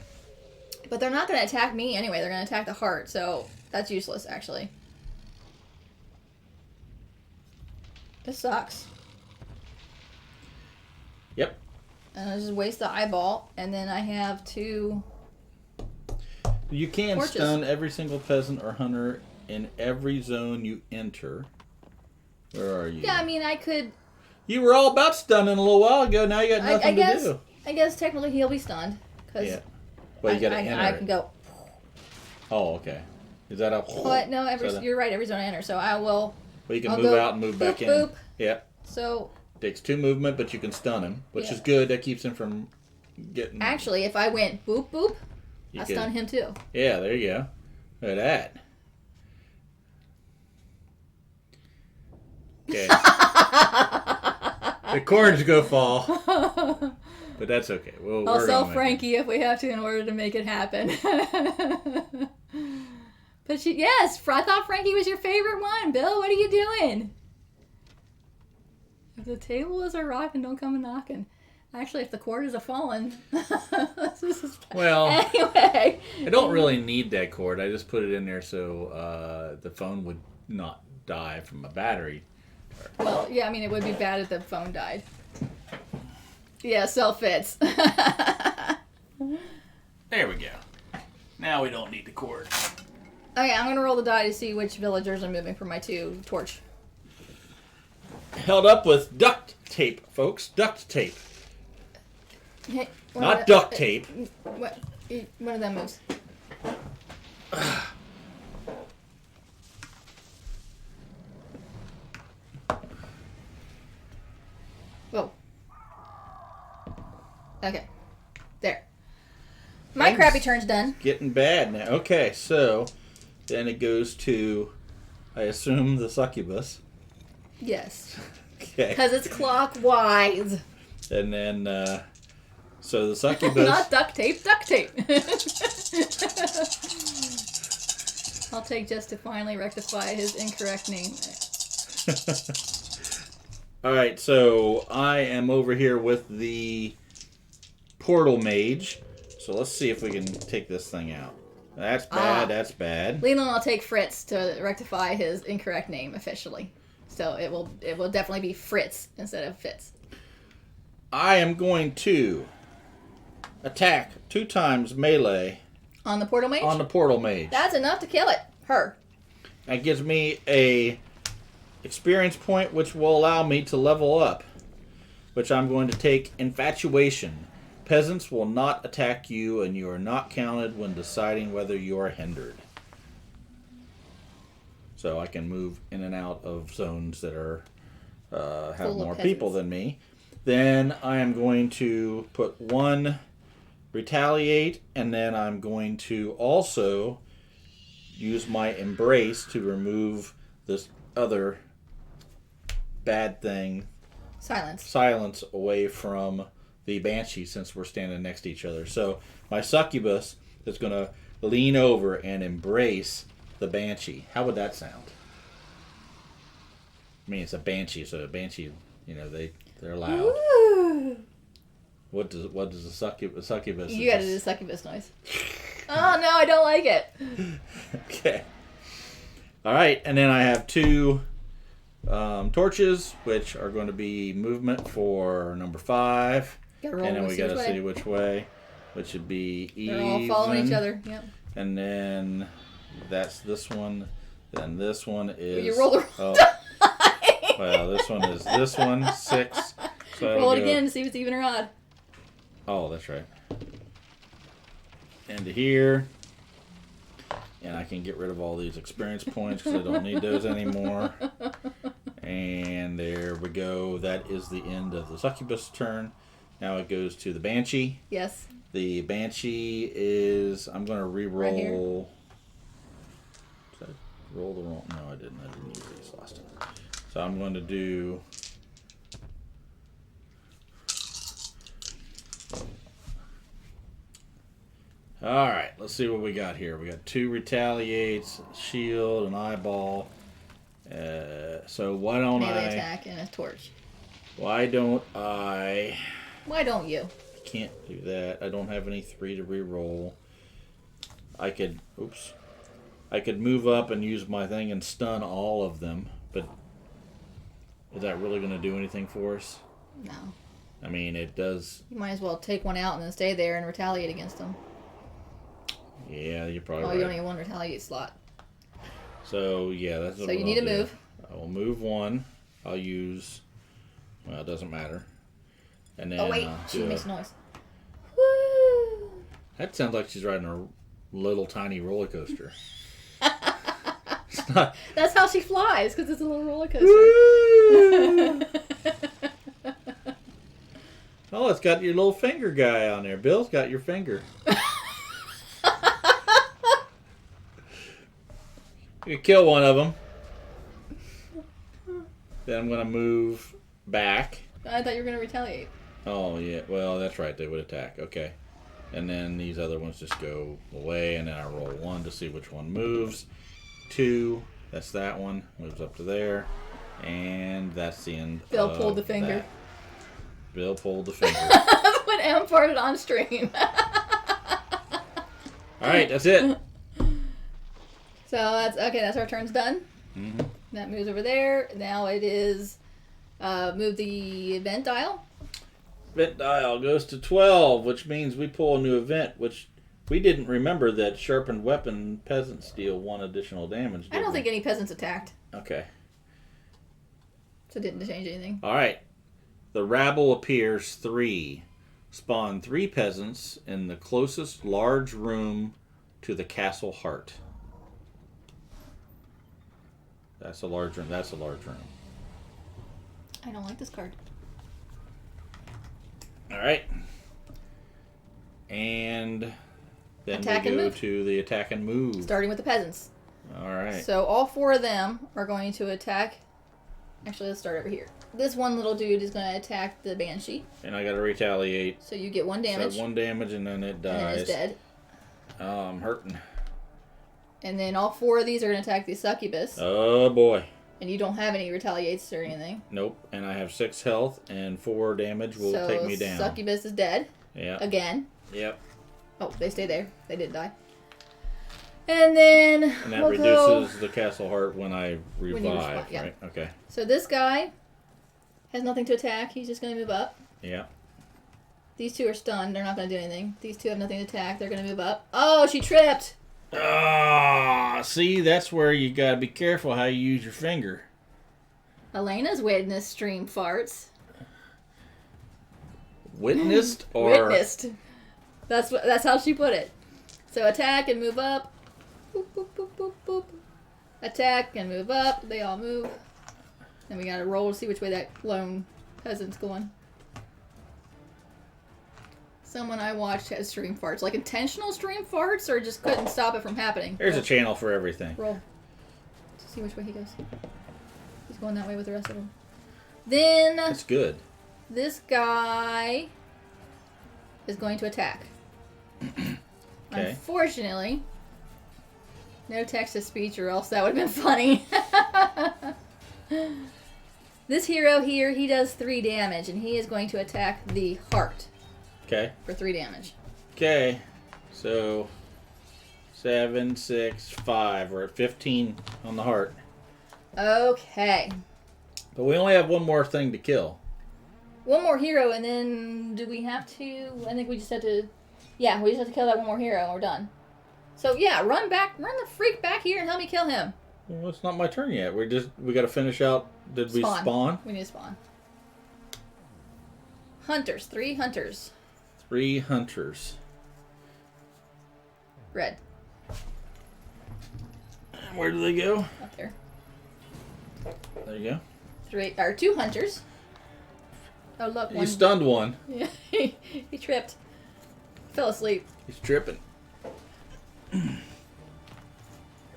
But they're not going to attack me anyway. They're going to attack the heart. So that's useless, actually. This sucks. Yep. And I just waste the eyeball. And then I have 2... You can torches. stun every single peasant or hunter in every zone you enter. Where are you? Yeah, I mean, I could... You were all about stunning a little while ago. Now you got nothing to do. I guess technically he'll be stunned. Yeah. Well, you got to enter. I can go... Oh, okay. Is that a... What? No, you're right. Every zone I enter. So I will... Well, you can move out and move back in. Boop. Yeah. So... Takes 2 movement, but you can stun him, which is good. That keeps him from getting... Actually, if I went boop, boop, I stun him too. Yeah, there you go. Look at that. Okay. The cords go fall. But that's okay. I'll sell Frankie if we have to in order to make it happen. But yes, I thought Frankie was your favorite one. Bill, what are you doing? If the table is a rockin', don't come a knockin'. Actually, if the cord is a fallen, well, anyway. I don't really need that cord. I just put it in there so the phone would not die from a battery. Well, yeah, I mean, it would be bad if the phone died. Yeah, cell fits. There we go. Now we don't need the cord. Okay, I'm going to roll the die to see which villagers are moving for my 2 torch. Held up with duct tape, folks. Duct tape. Hey, not duct tape. What? One of them moves. Whoa. Okay. There. My crappy turn's done. Getting bad now. Okay, so then it goes to, I assume, the succubus. Yes. Okay. Because it's clockwise. And then, so the succubus... Not duct tape, duct tape. I'll take just to finally rectify his incorrect name. Alright, so I am over here with the portal mage. So let's see if we can take this thing out. That's bad, that's bad. Leland will take Fritz to rectify his incorrect name officially. So it will definitely be Fritz instead of Fitz. I am going to attack 2 times melee. On the portal mage? On the portal mage. That's enough to kill it. Her. That gives me a experience point which will allow me to level up. Which I'm going to take Infatuation. Peasants will not attack you, and you are not counted when deciding whether you are hindered. So I can move in and out of zones that are have more people than me. Then I am going to put 1 retaliate, and then I'm going to also use my embrace to remove this other bad thing, silence away from the banshee, since we're standing next to each other. So my succubus is going to lean over and embrace the banshee. How would that sound? I mean, it's a banshee, so a banshee, they're loud. Ooh. What does a succubus? You got to do the succubus noise. Oh no, I don't like it. Okay. All right, and then I have 2 torches, which are going to be movement for number 5. And then we got to see which way, which would be even. They're all following each other. Yep. And then that's this one. Then this one is. You roll the wrong well, this one is 6. So roll it again to see if it's even or odd. Oh, that's right. And to here. And I can get rid of all these experience points because I don't need those anymore. And there we go. That is the end of the succubus turn. Now it goes to the banshee. Yes. The banshee is... I'm going to re-roll... Did I roll the wrong... No, I didn't. I didn't use these last time. So I'm going to do... Alright, let's see what we got here. We got 2 retaliates, shield, an eyeball. So why don't melee attack and a torch. Why don't I... Why don't you? Can't do that. I don't have any 3 to re-roll. I could... Oops. I could move up and use my thing and stun all of them, but is that really going to do anything for us? No. I mean, it does... You might as well take one out and then stay there and retaliate against them. Yeah, you're probably right. Oh, you only have 1 retaliate slot. So, yeah, that's what So you need to move. I will move 1. I'll use... Well, it doesn't matter. And then... Oh, wait. She makes noise. Woo! That sounds like she's riding a little tiny roller coaster. It's not... That's how she flies, because it's a little roller coaster. Oh, it's got your little finger guy on there. Bill's got your finger. You kill one of them. Then I'm going to move back. I thought you were going to retaliate. Oh, yeah. Well, that's right. They would attack. Okay. And then these other ones just go away. And then I roll 1 to see which one moves. 2. That's that one. Moves up to there. And that's the end. Bill pulled the finger. That. Bill pulled the finger. That's what Em farted on stream. All right. That's it. So that's okay. That's our turns done. Mm-hmm. That moves over there. Now it is move the event dial. Event dial goes to 12, which means we pull a new event, which we didn't remember that sharpened weapon peasants deal 1 additional damage. I don't think any peasants attacked. Okay. So it didn't change anything. All right. The rabble appears 3. Spawn 3 peasants in the closest large room to the castle heart. That's a large room. That's a large room. I don't like this card. All right. And then attack we and go move. to the attack and move. Starting with the peasants. All right. So all 4 of them are going to attack. Actually, let's start over here. This one little dude is going to attack the banshee. And I got to retaliate. So you get 1 damage. So 1 damage and then it dies. And then it's dead. Oh, I'm hurting. And then all 4 of these are going to attack the succubus. Oh, boy. And you don't have any retaliates or anything. Nope. And I have 6 health and 4 damage will take me down. Succubus is dead. Yeah. Again. Yep. Oh, they stay there. They didn't die. And then and that reduces the castle heart when I revive, yeah. right? Okay. So this guy has nothing to attack. He's just going to move up. Yeah. These 2 are stunned. They're not going to do anything. These 2 have nothing to attack. They're going to move up. Oh, she tripped. Ah, see, that's where you gotta be careful how you use your finger. Elena's witness stream farts. Witnessed or witnessed. That's how she put it. So attack and move up. Boop, boop, boop, boop, boop. Attack and move up. They all move. And we gotta roll to see which way that lone peasant's going. Someone I watched had stream farts. Like intentional stream farts, or just couldn't stop it from happening? There's a channel for everything. Roll. To see which way he goes. He's going that way with the rest of them. Then... That's good. This guy is going to attack. Okay. Unfortunately, no text-to-speech or else that would have been funny. This hero here, he does 3 damage, and he is going to attack the heart. Okay. For 3 damage. Okay. So 7, 6, 5. We're at 15 on the heart. Okay. But we only have one more thing to kill. One more hero, and then do we have to... I think we just have to... Yeah, we just have to kill that one more hero, and we're done. So, yeah, run the freak back here and help me kill him. Well, it's not my turn yet. We got to finish out. Did we spawn? We need to spawn. Hunters. 3 hunters. 3 hunters. Red. Where do they go? Up there. There you go. 2 hunters. Oh, look. You stunned one. Yeah, he tripped. Fell asleep. He's tripping.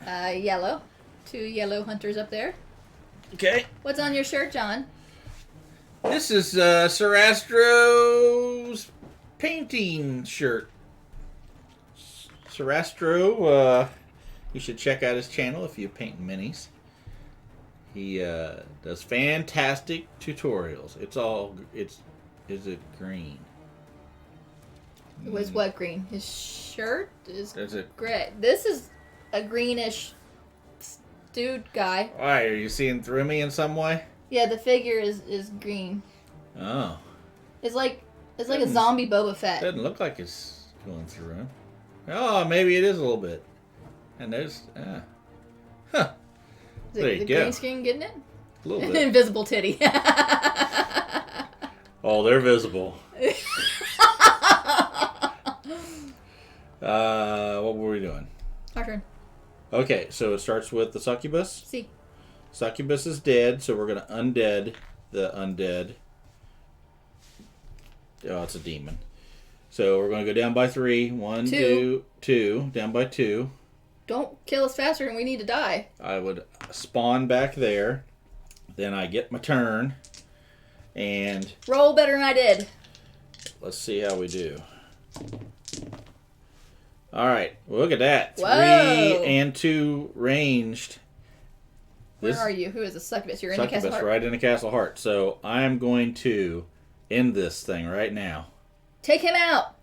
Yellow. 2 yellow hunters up there. Okay. What's on your shirt, John? This is Sarastro's painting shirt. Sarastro, you should check out his channel if you paint minis. He does fantastic tutorials. Is it green? It was what green? His shirt is it gray. This is a greenish dude guy. Why, are you seeing through me in some way? Yeah, the figure is green. Oh. It's like a zombie Boba Fett. Doesn't look like it's going through him. Oh, maybe it is a little bit. And there's huh. There you the go. green screen getting it? A little bit. Invisible titty. Oh, they're visible. What were we doing? Our turn. Okay, so it starts with the succubus. See. Succubus is dead, so we're going to undead the undead. Oh, it's a demon. So we're going to go down by 3. 1, 2. Down by 2. Don't kill us faster than we need to die. I would spawn back there. Then I get my turn. And roll better than I did. Let's see how we do. All right, well, look at that. Whoa. 3 and 2 ranged. Where are you? Who is the succubus? You're in the castle heart. Right in the castle heart. So I'm going to end this thing right now. Take him out.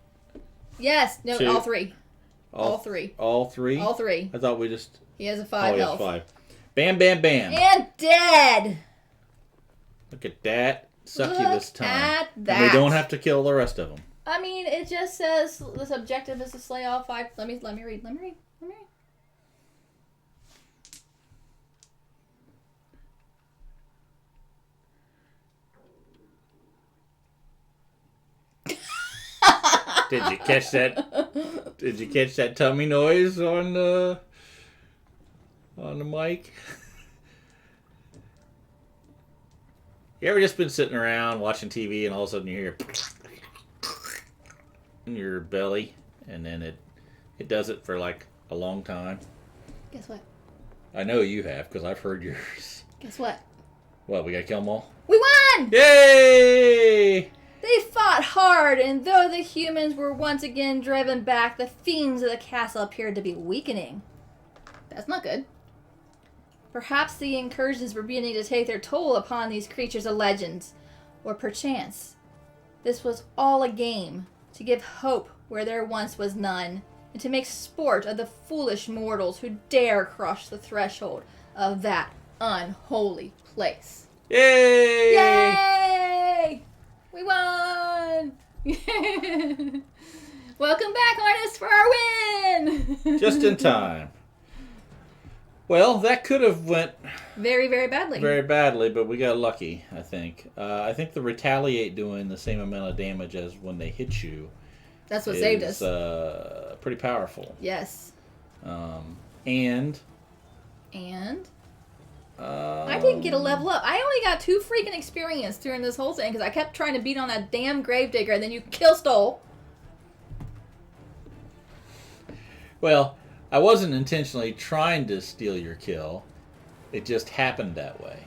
Yes. No, 2. all 3. All 3. All 3? All 3. I thought we just... He has a 5 health. He has 5. Bam, bam, bam. And dead. Look at that. Succubus time. At that. And we don't have to kill the rest of them. I mean, it just says this objective is to slay all 5. Let me read. Did you catch that? Did you catch that tummy noise on the mic? You ever just been sitting around watching TV and all of a sudden you hear in your belly, and then it does it for like a long time? Guess what? I know you have, because I've heard yours. Guess what? What, we gotta kill them all? We won! Yay! They fought hard, and though the humans were once again driven back, the fiends of the castle appeared to be weakening. That's not good. Perhaps the incursions were beginning to take their toll upon these creatures of legends. Or perchance, this was all a game to give hope where there once was none, and to make sport of the foolish mortals who dare cross the threshold of that unholy place. Yay! Yay! We won! Welcome back, artists, for our win! Just in time. Well, that could have went Very, very badly. very badly, but we got lucky, I think. I think the retaliate doing the same amount of damage as when they hit you That's what saved us. pretty powerful. Yes. And I didn't get a level up. I only got 2 freaking experience during this whole thing because I kept trying to beat on that damn gravedigger, and then you stole. well, I wasn't intentionally trying to steal your kill. It just happened that way.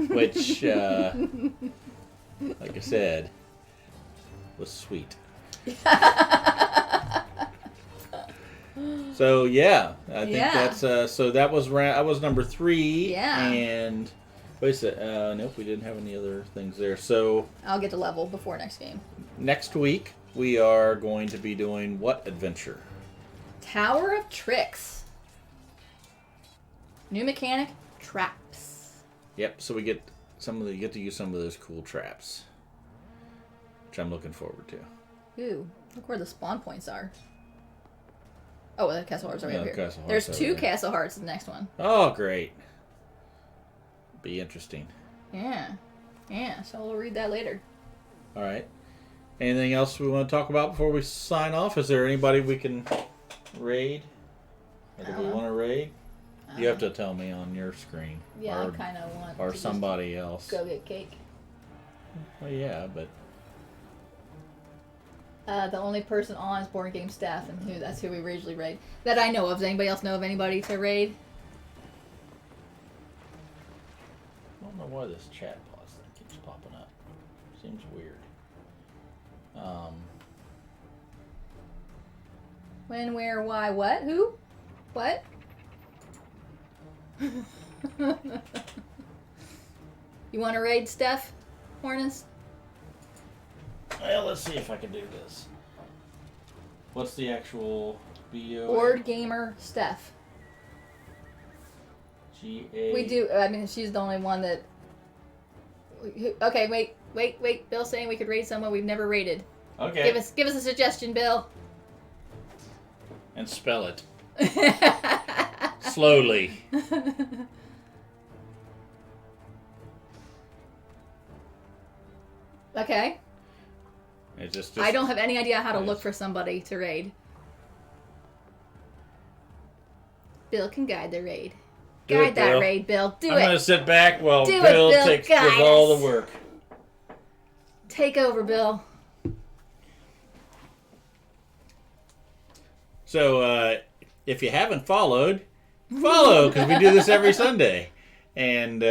Which, like I said, was sweet. So, yeah. I think that's... so that was I was number 3. Yeah. And... Wait a second. Nope, we didn't have any other things there. So... I'll get to level before next game. Next week, we are going to be doing what adventure? Tower of Tricks. New mechanic, traps. Yep, so we get get to use some of those cool traps, which I'm looking forward to. Ooh, look where the spawn points are. Oh, the Castle Hearts are right over here. Castle Hearts There's over 2 there. Castle Hearts in the next one. Oh, great. Be interesting. Yeah. Yeah, so we'll read that later. All right. Anything else we want to talk about before we sign off? Is there anybody we can raid? Or do we want to raid? You have to tell me on your screen. Yeah, or, I kind of want or to somebody else. just go get cake. Well, yeah, but The only person on is board game staff, and that's who we usually raid. That I know of. Does anybody else know of anybody to raid? I don't know why this chat pause thing keeps popping up. Seems weird. When, where, why, what, who, what? You want to raid Steph, Hornus? Well, let's see if I can do this. What's the actual BO? Board gamer Steph. GA. We do. I mean, she's the only one that. Okay, wait. Bill's saying we could raid someone we've never raided. Okay. Give us a suggestion, Bill. And spell it slowly. Okay. It's just I don't have any idea how to look for somebody to raid. Bill can guide the raid. Guide that Bill. raid, Bill. I'm gonna sit back while Do it, Bill Bill. does Guide all us. the work. Take over, Bill. So, if you haven't followed, follow, because we do this every Sunday. And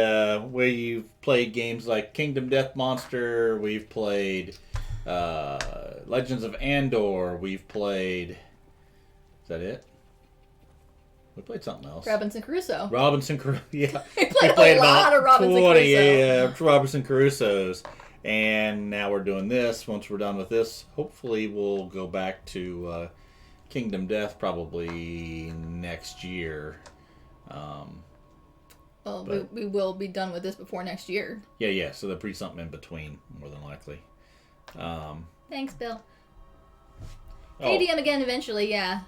we've played games like Kingdom Death Monster. We've played Legends of Andor. We've played... Is that it? We played something else. Robinson Crusoe. Robinson Crusoe, yeah. We played a lot of Robinson Crusoe. Robinson Crusoes. And now we're doing this. Once we're done with this, hopefully we'll go back to Kingdom Death probably next year. Well, we will be done with this before next year. Yeah. So there'll be something in between, more than likely. Thanks, Bill. Oh, ADM again eventually, yeah.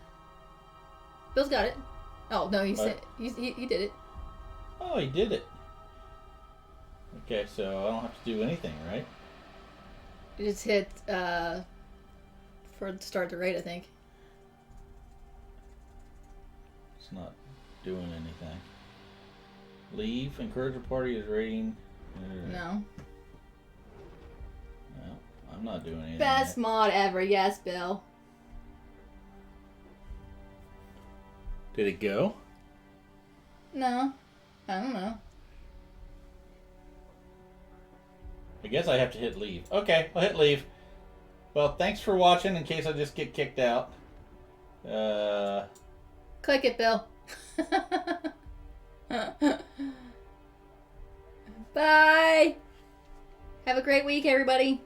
Bill's got it. Oh, no, he said he did it. oh, he did it. Okay, so I don't have to do anything, right? You just hit for start the raid, I think. It's not doing anything. Leave. Encourage a party is rating. No. No, I'm not doing anything. Best yet. mod ever, yes, Bill. Did it go? No. I don't know. I guess I have to hit leave. Okay, I'll hit leave. Well, thanks for watching in case I just get kicked out. Click it, Bill. Bye. Have a great week, everybody.